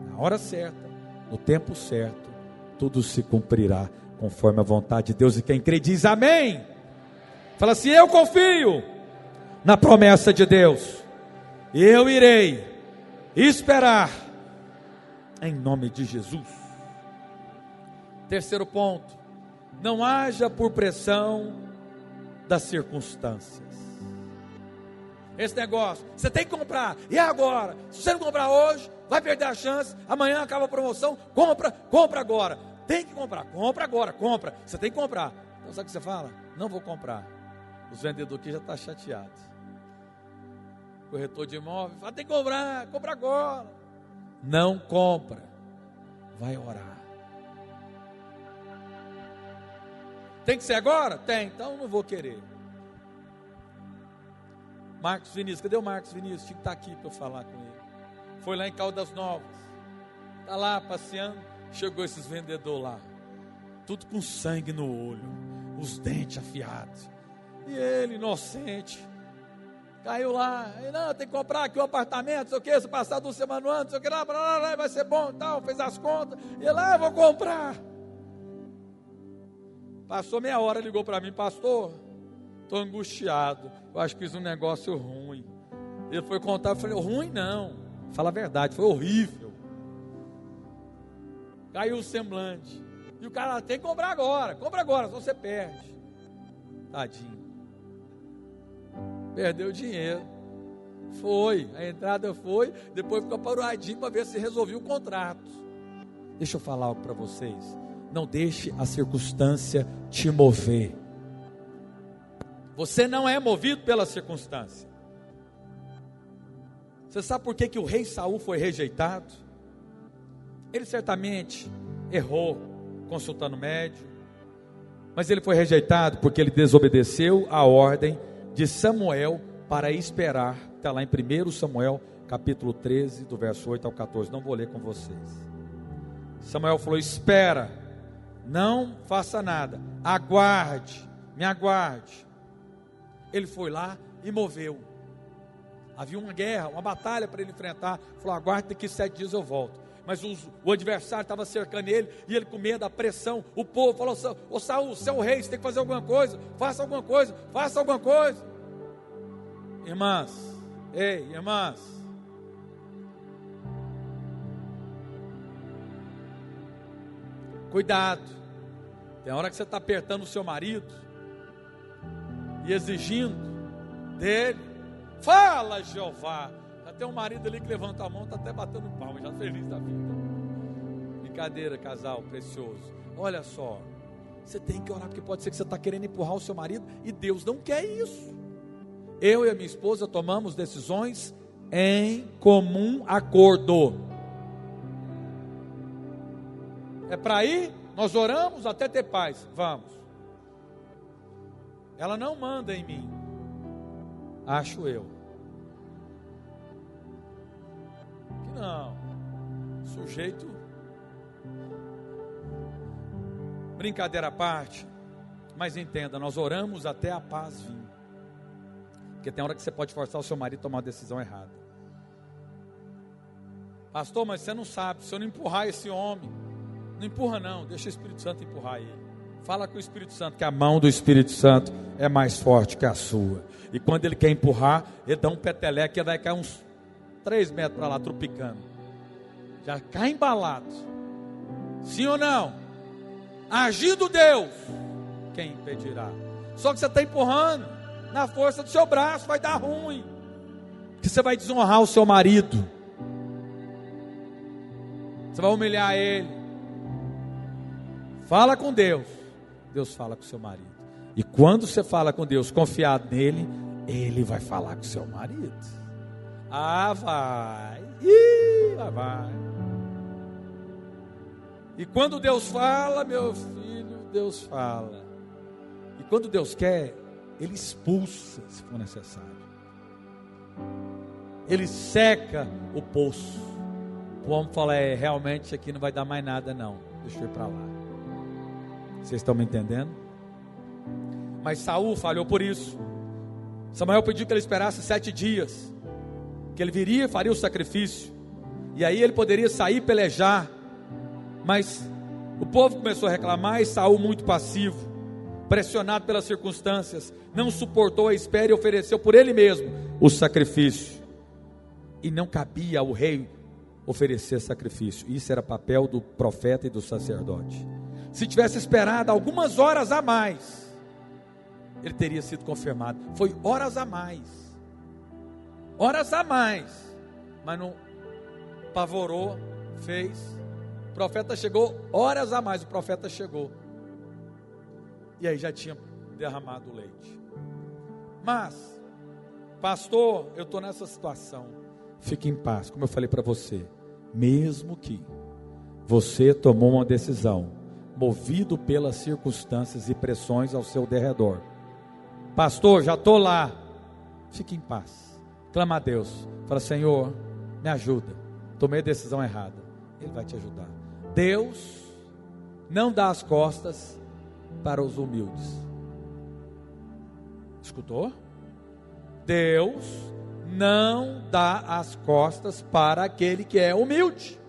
Na hora certa, no tempo certo, tudo se cumprirá conforme a vontade de Deus. E quem crê diz amém. Fala assim: eu confio na promessa de Deus, eu irei esperar em nome de Jesus. Terceiro ponto: não haja por pressão das circunstâncias. esse negócio. Você tem que comprar. E agora? Se você não comprar hoje, vai perder a chance. Amanhã acaba a promoção. Compra agora. Tem que comprar. Compra agora, compra. Você tem que comprar. Então sabe o que você fala? Não vou comprar. Os vendedores aqui já estão chateados. Corretor de imóvel fala, tem que comprar, compra agora. Não compra. Vai orar. Tem que ser agora? Tem, então não vou querer. Marcos Vinícius, cadê o Marcos Vinícius? Tinha que estar aqui para eu falar com ele. Foi lá em Caldas Novas. Está lá passeando. Chegou esses vendedores lá. Tudo com sangue no olho. Os dentes afiados. E ele, inocente, caiu lá. E, não, tem que comprar aqui um apartamento, não sei o que. Se passar 2 semanas antes, não sei o que lá, vai ser bom e tal. Fez as contas. E lá, eu vou comprar. Passou meia hora, ligou para mim, pastor, estou angustiado, eu acho que fiz um negócio ruim. Ele foi contar, eu falei, ruim não, fala a verdade, foi horrível. Caiu o semblante. E o cara tem que compra agora, senão você perde. Tadinho. Perdeu o dinheiro. Foi, a entrada foi, depois ficou paradinho para ver se resolvia o contrato. Deixa eu falar algo para vocês. Não deixe a circunstância te mover. Você não é movido pela circunstância. Você sabe por que o rei Saul foi rejeitado? Ele certamente errou consultando médium, mas ele foi rejeitado porque ele desobedeceu a ordem de Samuel para esperar. Está lá em 1 Samuel capítulo 13, do verso 8 ao 14. Não vou ler com vocês. Samuel falou, espera, não faça nada, aguarde, me aguarde. Ele foi lá e moveu. Havia uma guerra, uma batalha para ele enfrentar. Falou, aguarde, daqui 7 dias eu volto. Mas o adversário estava cercando ele, e ele com medo da pressão. O povo falou, ô Saul, você é o rei, você tem que fazer alguma coisa. Faça alguma coisa, faça alguma coisa. Irmãs, irmãs, cuidado. Tem hora que você está apertando o seu marido e exigindo dele. Fala, Jeová. Já tem um marido ali que levanta a mão, está até batendo palma, já feliz da vida. Brincadeira, casal precioso. Olha só, você tem que orar, porque pode ser que você está querendo empurrar o seu marido e Deus não quer isso. Eu e a minha esposa tomamos decisões em comum acordo. É para ir? Nós oramos até ter paz. Vamos. Ela não manda em mim. Acho eu. Que não. Sujeito. Brincadeira à parte. Mas entenda, nós oramos até a paz vir. Porque tem hora que você pode forçar o seu marido a tomar uma decisão errada. Pastor, mas você não sabe. Se eu não empurrar esse homem, não empurra não, deixa o Espírito Santo empurrar ele. Fala com o Espírito Santo, que a mão do Espírito Santo é mais forte que a sua. E quando ele quer empurrar, ele dá um peteleco, que vai cair uns 3 metros para lá, tropicando. Já cai embalado. Sim ou não? Agindo Deus, quem impedirá? Só que você está empurrando na força do seu braço, vai dar ruim. Que você vai desonrar o seu marido. Você vai humilhar ele. Fala com Deus. Deus fala com o seu marido. E quando você fala com Deus, confiado nele, ele vai falar com o seu marido. Ah, vai. Vai. E quando Deus fala, meu filho, Deus fala. E quando Deus quer, Ele expulsa, se for necessário. Ele seca o poço. O homem fala, realmente isso aqui não vai dar mais nada não. Deixa eu ir para lá. Vocês estão me entendendo? Mas Saul falhou por isso. Samuel pediu que ele esperasse 7 dias, que ele viria e faria o sacrifício, e aí ele poderia sair e pelejar. Mas o povo começou a reclamar, e Saul, muito passivo, pressionado pelas circunstâncias, não suportou a espera e ofereceu por ele mesmo o sacrifício. E não cabia ao rei oferecer sacrifício. Isso era papel do profeta e do sacerdote. Se tivesse esperado algumas horas a mais, ele teria sido confirmado. Foi horas a mais. horas a mais, mas não apavorou, fez. O profeta chegou, horas a mais, o profeta chegou. E aí já tinha derramado o leite. Mas, pastor, eu estou nessa situação. Fique em paz, como eu falei para você. Mesmo que você tomou uma decisão, movido pelas circunstâncias e pressões ao seu derredor. Pastor, já estou lá. Fique em paz. Clama a Deus. Fala, Senhor, me ajuda. Tomei a decisão errada. Ele vai te ajudar. Deus não dá as costas para os humildes. Escutou? Deus não dá as costas para aquele que é humilde.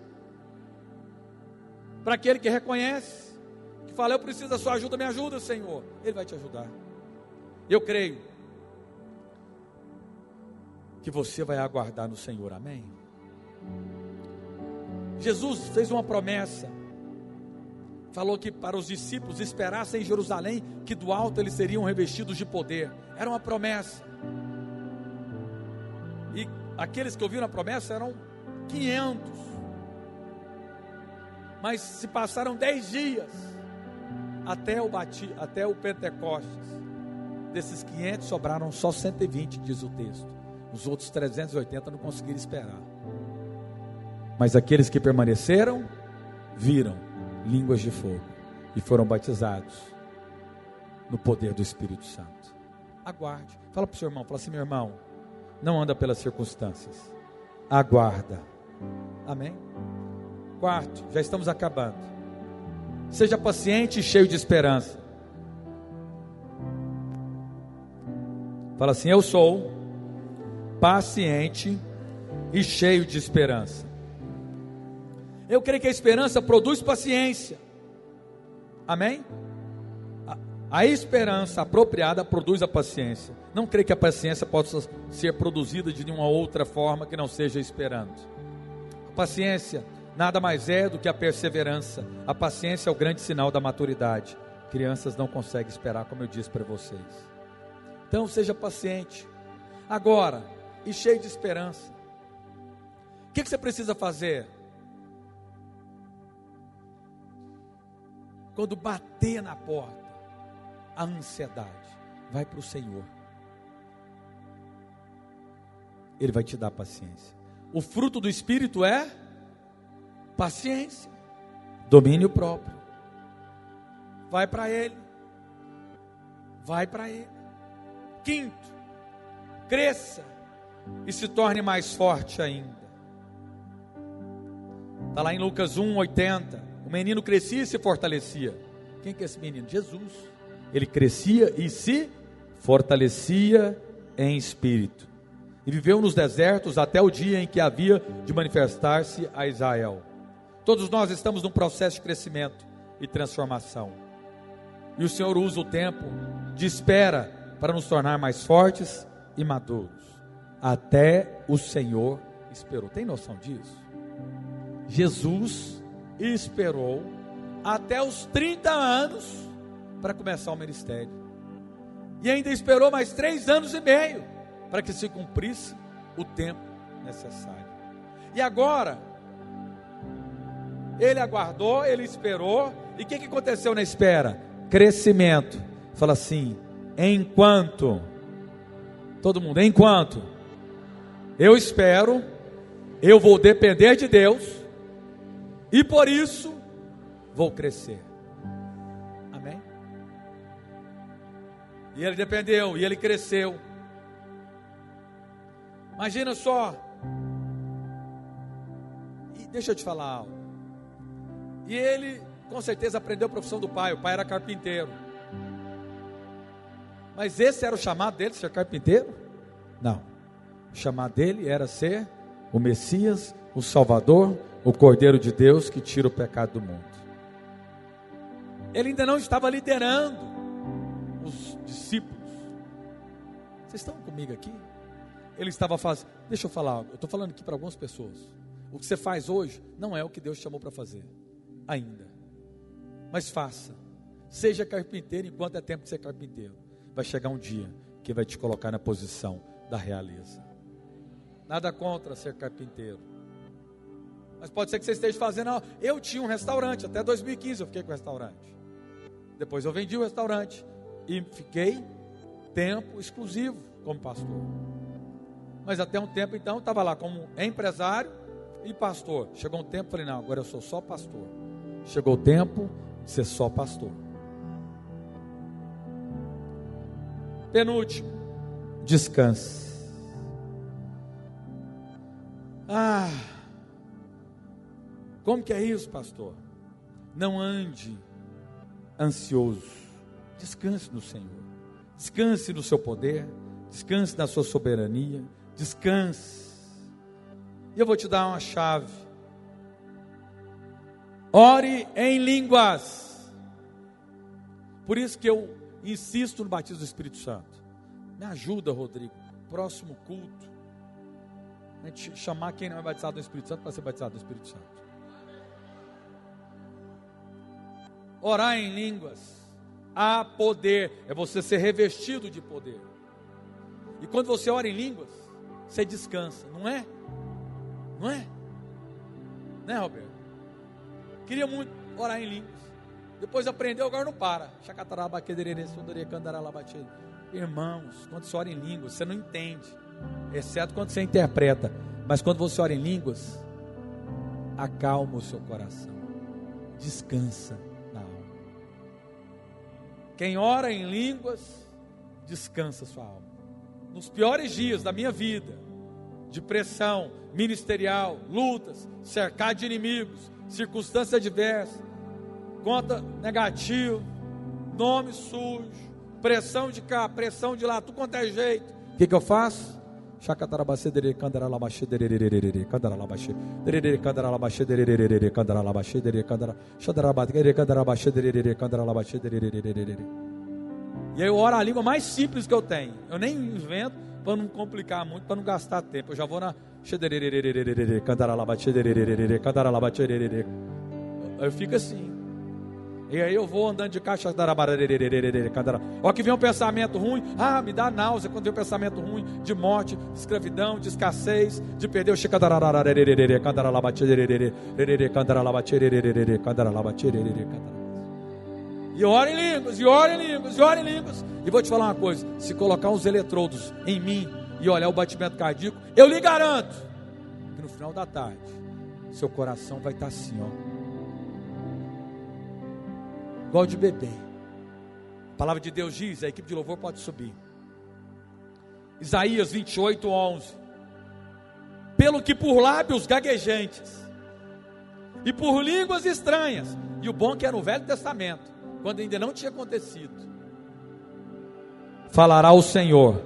Para aquele que reconhece, que fala, eu preciso da sua ajuda, me ajuda, Senhor. Ele vai te ajudar. Eu creio que você vai aguardar no Senhor, amém? Jesus fez uma promessa, falou que para os discípulos esperassem em Jerusalém, que do alto eles seriam revestidos de poder. Era uma promessa. E aqueles que ouviram a promessa eram 500. Mas se passaram 10 dias até o Pentecostes. Desses 500 sobraram só 120, diz o texto. Os outros 380 não conseguiram esperar. Mas aqueles que permaneceram, viram línguas de fogo e foram batizados no poder do Espírito Santo. Aguarde. Fala para o seu irmão, fala assim, meu irmão, não anda pelas circunstâncias. Aguarda. Amém? Quarto, já estamos acabando. Seja paciente e cheio de esperança. Fala assim, eu sou paciente e cheio de esperança. Eu creio que a esperança produz paciência. Amém? A esperança apropriada produz a paciência. Não creio que a paciência possa ser produzida de nenhuma outra forma que não seja esperando. A paciência nada mais é do que a perseverança. A paciência é o grande sinal da maturidade. Crianças não conseguem esperar, como eu disse para vocês. Então seja paciente. Agora, e cheio de esperança. O que você precisa fazer? Quando bater na porta a ansiedade, vai para o Senhor. Ele vai te dar paciência. O fruto do Espírito é paciência, domínio próprio. Vai para Ele. Vai para Ele. Quinto, cresça e se torne mais forte ainda. Está lá em Lucas 1:80. O menino crescia e se fortalecia. Quem que é esse menino? Jesus. Ele crescia e se fortalecia em espírito. E viveu nos desertos até o dia em que havia de manifestar-se a Israel. Todos nós estamos num processo de crescimento e transformação. E o Senhor usa o tempo de espera para nos tornar mais fortes e maduros. Até o Senhor esperou. Tem noção disso? Jesus esperou até os 30 anos para começar o ministério. E ainda esperou mais 3 anos e meio para que se cumprisse o tempo necessário. E agora, ele aguardou, ele esperou. E o que aconteceu na espera? Crescimento. Fala assim, enquanto, todo mundo, enquanto eu espero, eu vou depender de Deus, e por isso vou crescer. Amém? E ele dependeu, e ele cresceu. Imagina só. E deixa eu te falar algo. E ele, com certeza, aprendeu a profissão do pai. O pai era carpinteiro. Mas esse era o chamado dele, ser carpinteiro? Não. O chamado dele era ser o Messias, o Salvador, o Cordeiro de Deus que tira o pecado do mundo. Ele ainda não estava liderando os discípulos. Vocês estão comigo aqui? Ele estava fazendo. Deixa eu falar algo. Eu estou falando aqui para algumas pessoas. O que você faz hoje não é o que Deus te chamou para fazer. Ainda. Mas faça. Seja carpinteiro enquanto é tempo de ser carpinteiro. Vai chegar um dia que vai te colocar na posição da realeza. Nada contra ser carpinteiro. Mas pode ser que você esteja fazendo... Eu tinha um restaurante, até 2015 eu fiquei com o restaurante. Depois eu vendi o restaurante e fiquei tempo exclusivo como pastor. Mas até um tempo então, eu estava lá como empresário e pastor. Chegou um tempo, falei, não, agora eu sou só pastor. Chegou o tempo de ser só pastor. Penúltimo, descanse. Como que é isso, pastor? Não ande ansioso. Descanse no Senhor. Descanse no seu poder. Descanse na sua soberania. Descanse. E eu vou te dar uma chave. Ore em línguas. Por isso que eu insisto no batismo do Espírito Santo. Me ajuda, Rodrigo. Próximo culto, a gente chamar quem não é batizado no Espírito Santo para ser batizado no Espírito Santo. Orar em línguas. Há poder. É você ser revestido de poder. E quando você ora em línguas, você descansa, não é? Não é? Né, Roberto? Queria muito orar em línguas. Depois aprendeu, agora não para. Irmãos, quando você ora em línguas, você não entende. Exceto quando você interpreta. Mas quando você ora em línguas, acalma o seu coração. Descansa na alma. Quem ora em línguas, descansa sua alma. Nos piores dias da minha vida, de pressão ministerial, lutas, cercado de inimigos, circunstâncias adversas, conta negativa, nome sujo, pressão de cá, pressão de lá, tudo quanto é jeito. O que eu faço? E aí eu oro a língua mais simples que eu tenho. Eu nem invento para não complicar muito, para não gastar tempo. Eu já vou na... Eu fico assim. E aí eu vou andando de caixa. Ó, que vem um pensamento ruim. Me dá náusea quando vem um pensamento ruim de morte, de escravidão, de escassez, de perder o e ora em línguas, e ora em línguas, e ora em línguas. E vou te falar uma coisa: se colocar uns eletrodos em mim e olhar o batimento cardíaco, eu lhe garanto que no final da tarde seu coração vai estar assim, ó, igual de bebê. A palavra de Deus diz, a equipe de louvor pode subir, Isaías 28:11: pelo que por lábios gaguejantes e por línguas estranhas. E o bom que era no Velho Testamento, quando ainda não tinha acontecido, falará o Senhor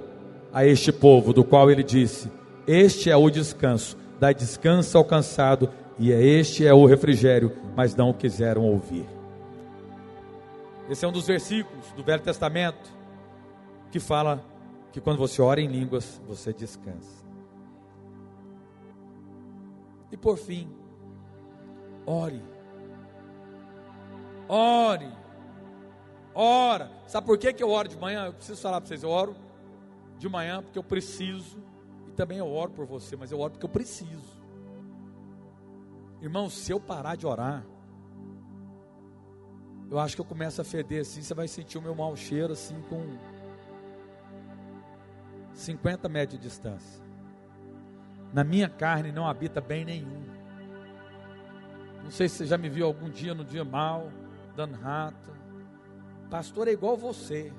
a este povo, do qual ele disse: este é o descanso, dá descanso ao cansado, e este é o refrigério, mas não o quiseram ouvir. Esse é um dos versículos do Velho Testamento que fala que quando você ora em línguas, você descansa. E por fim, ore. Ore. Ora. Sabe por que eu oro de manhã? Eu preciso falar para vocês. Eu oro de manhã porque eu preciso. E também eu oro por você, mas eu oro porque eu preciso. Irmão, se eu parar de orar, eu acho que eu começo a feder assim. Você vai sentir o meu mau cheiro assim com 50 metros de distância. Na minha carne não habita bem nenhum. Não sei se você já me viu algum dia no dia mal, dando rata. Pastor, é igual você.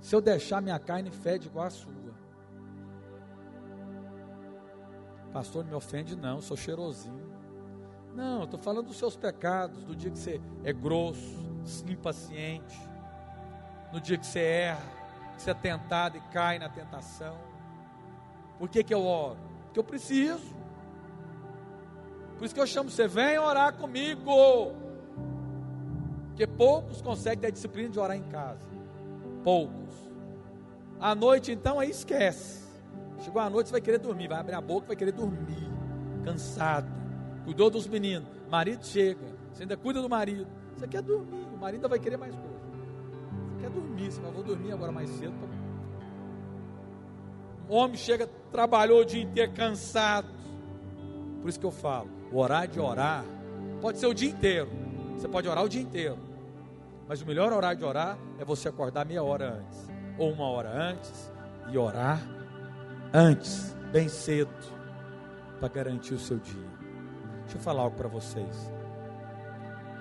Se eu deixar, minha carne fede igual a sua. Pastor, não me ofende não, eu sou cheirosinho. Não, eu estou falando dos seus pecados, do dia que você é grosso, impaciente, no dia que você erra, que você é tentado e cai na tentação. Por que eu oro? Porque eu preciso. Por isso que eu chamo você, vem orar comigo. Porque poucos conseguem ter a disciplina de orar em casa. Poucos. À noite então, aí esquece. Chegou a noite, você vai querer dormir. Vai abrir a boca, vai querer dormir. Cansado. Cuidou dos meninos. Marido chega. Você ainda cuida do marido. Você quer dormir. O marido ainda vai querer mais coisa. Você quer dormir. Você vai, vou dormir agora mais cedo. O homem chega trabalhou o dia inteiro cansado. Por isso que eu falo, o horário de orar pode ser o dia inteiro. Você pode orar o dia inteiro, mas o melhor horário de orar é você acordar meia hora antes, ou uma hora antes, e orar antes, bem cedo, para garantir o seu dia. Deixa eu falar algo para vocês.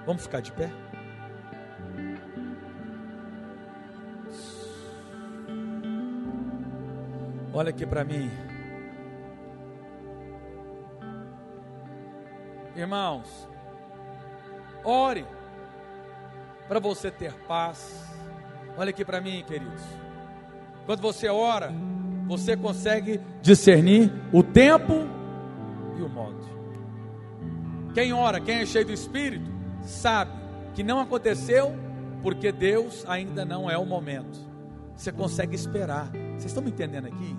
Vamos ficar de pé? Olha aqui para mim. Irmãos, ore para você ter paz. Olha aqui para mim, queridos. Quando você ora, você consegue discernir o tempo e o modo. Quem ora, quem é cheio do Espírito, sabe que não aconteceu porque Deus ainda não é o momento. Você consegue esperar. Vocês estão me entendendo aqui?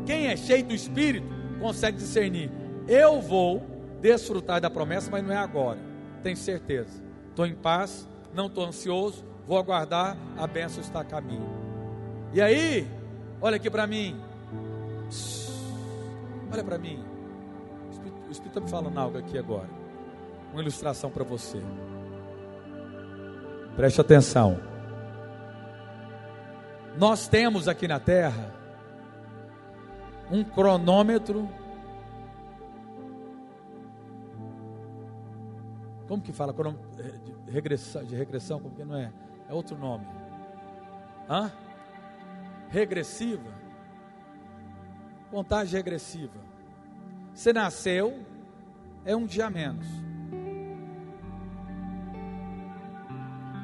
Quem é cheio do Espírito consegue discernir. Eu vou desfrutar da promessa, mas não é agora. Tenho certeza. Estou em paz, não estou ansioso, vou aguardar, a bênção está a caminho. E aí, olha aqui para mim. Olha para mim. O Espírito está me falando algo aqui agora. Uma ilustração para você. Preste atenção. Nós temos aqui na terra um cronômetro. Como que fala? De regressão, como que não é? É outro nome. Regressiva. Contagem regressiva. Você nasceu, é um dia a menos.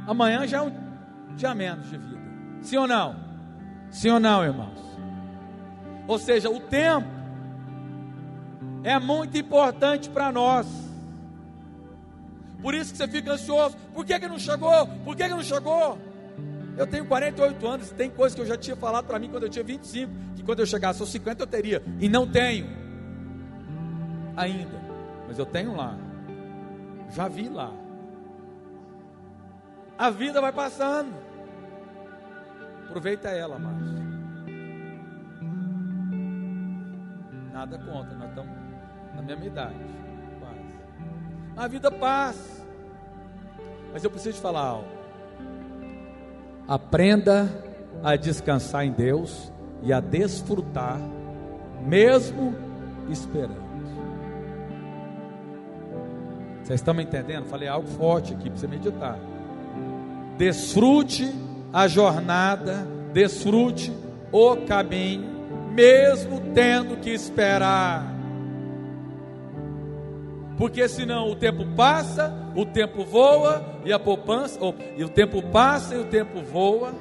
Amanhã já é um dia a menos de vida. Sim ou não? Sim ou não, irmãos? Ou seja, o tempo é muito importante para nós. Por isso que você fica ansioso. Por que não chegou? Por que não chegou? Eu tenho 48 anos. Tem coisa que eu já tinha falado para mim quando eu tinha 25. Que quando eu chegasse aos 50 eu teria. E não tenho ainda. Mas eu tenho lá. Já vi lá. A vida vai passando. Aproveita ela, Márcio. Nada contra. Nós estamos na mesma idade. A vida passa. Mas eu preciso te falar algo. Aprenda a descansar em Deus e a desfrutar, mesmo esperando. Vocês estão me entendendo? Falei algo forte aqui para você meditar. Desfrute a jornada, desfrute o caminho, mesmo tendo que esperar. Porque senão o tempo passa, o tempo voa, e a poupança, e o tempo passa e o tempo voa,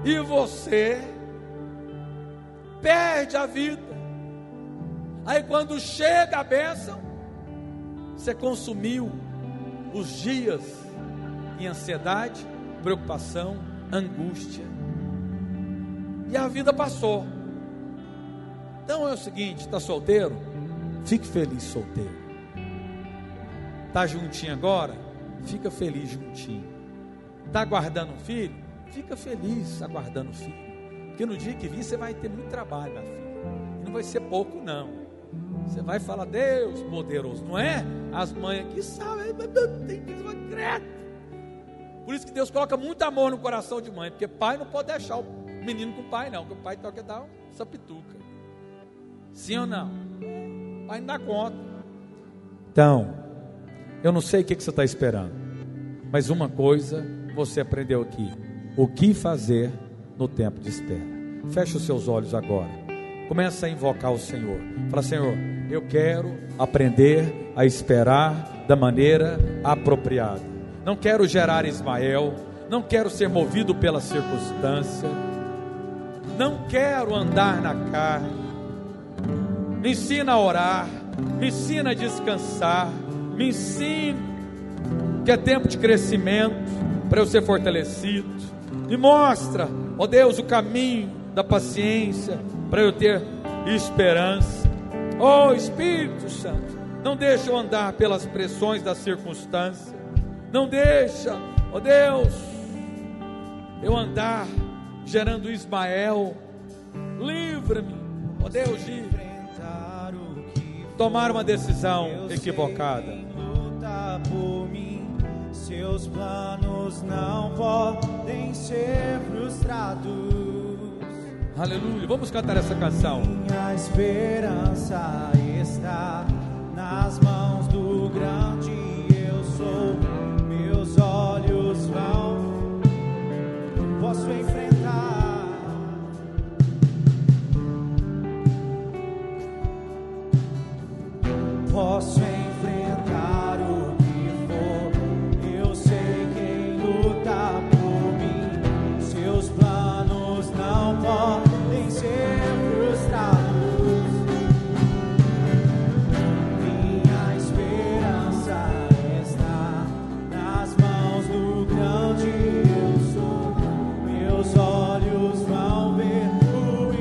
e você perde a vida. Aí quando chega a bênção, você consumiu os dias em ansiedade, preocupação, angústia, e a vida passou. Então é o seguinte, está solteiro? Fique feliz solteiro. Está juntinho agora? Fica feliz juntinho. Está aguardando um filho? Fica feliz aguardando um filho. Porque no dia que vir você vai ter muito trabalho, minha filha. E não vai ser pouco não. Você vai falar, Deus poderoso, não é? As mães aqui sabem, tem que ser credo. Por isso que Deus coloca muito amor no coração de mãe. Porque pai não pode deixar o menino com o pai não. Porque o pai toca dar essa pituca. Sim ou não? O pai não dá conta. Então, eu não sei o que você está esperando, mas uma coisa você aprendeu aqui: o que fazer no tempo de espera. Feche os seus olhos agora. Começa a invocar o Senhor. Fala, Senhor, eu quero aprender a esperar da maneira apropriada. Não quero gerar Ismael. Não quero ser movido pela circunstância. Não quero andar na carne. Me ensina a orar, me ensina a descansar, me ensina que é tempo de crescimento para eu ser fortalecido. Me mostra, ó Deus, o caminho da paciência para eu ter esperança. Ó Espírito Santo, não deixa eu andar pelas pressões da circunstância. Não deixa, ó Deus, eu andar gerando Ismael. Livra-me, ó Deus, de tomar uma decisão equivocada. Luta por mim, seus planos não podem ser frustrados. Aleluia, vamos cantar essa canção. Minha esperança está nas mãos do grande eu sou. Meus olhos posso enfrentar. Posso enfrentar o que for. Eu sei quem luta por mim. Seus planos não podem ser frustrados. Minha esperança está nas mãos do grande eu sou. Meus olhos vão ver o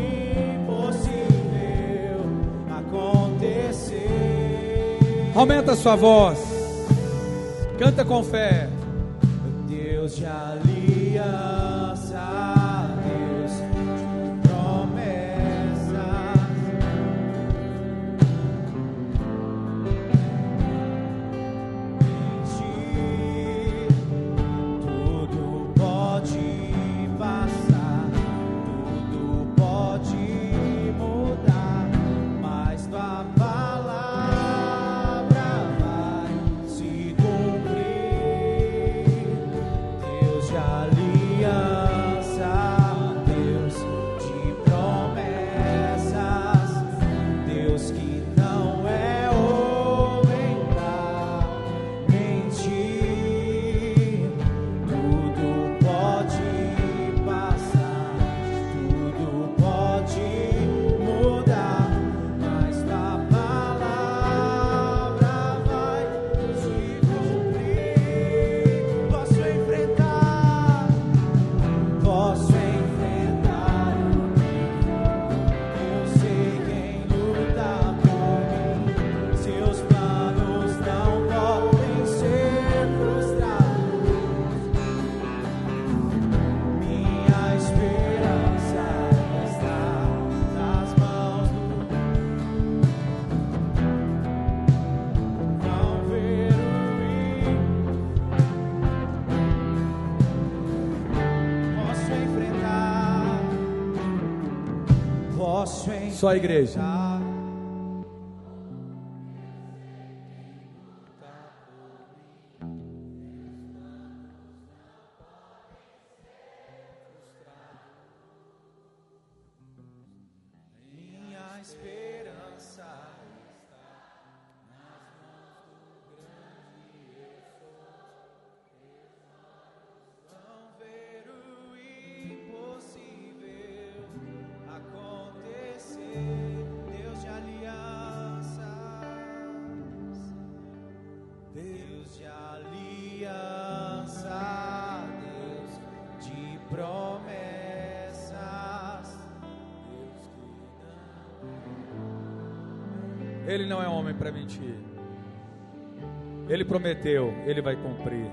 impossível acontecer. Aumenta a sua voz, canta com fé. Deus de aliança, Deus de promessas, em ti tudo pode passar, tudo pode mudar, mas tua palavra vai se cumprir. Deus de aliança, Deus de promessas, Deus que não é homem pra mentir. Tudo pode passar, tudo pode mudar, mas tua palavra vai se cumprir. Posso enfrentar o que eu sei quem luta por mim. Seus planos não podem ser frustrados. Minha esperança está nas mãos do vão ver posso enfrentar. Só a igreja. Minha esperança está nas mãos do grande eu sou. Vão ver o impossível acontecer. Deus de alianças, Deus de aliança, Deus de promessas, Deus que Ele não é homem para mentir. Ele prometeu, ele vai cumprir.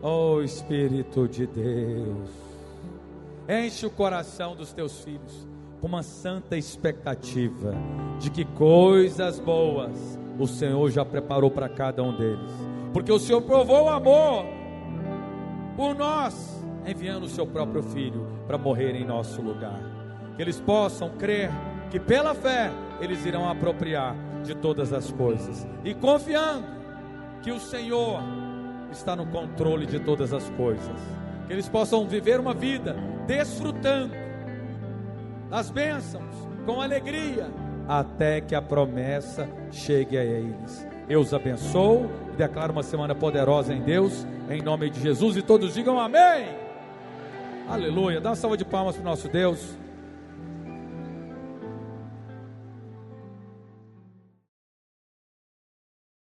Oh Espírito de Deus, enche o coração dos teus filhos com uma santa expectativa de que coisas boas o Senhor já preparou para cada um deles, porque o Senhor provou o amor por nós, enviando o seu próprio Filho para morrer em nosso lugar. Que eles possam crer que pela fé eles irão apropriar de todas as coisas, e confiando que o Senhor está no controle de todas as coisas, que eles possam viver uma vida desfrutando das bênçãos com alegria, até que a promessa chegue a eles. Eu os abençoo e declaro uma semana poderosa em Deus, em nome de Jesus, e todos digam amém. Aleluia. Dá uma salva de palmas para o nosso Deus.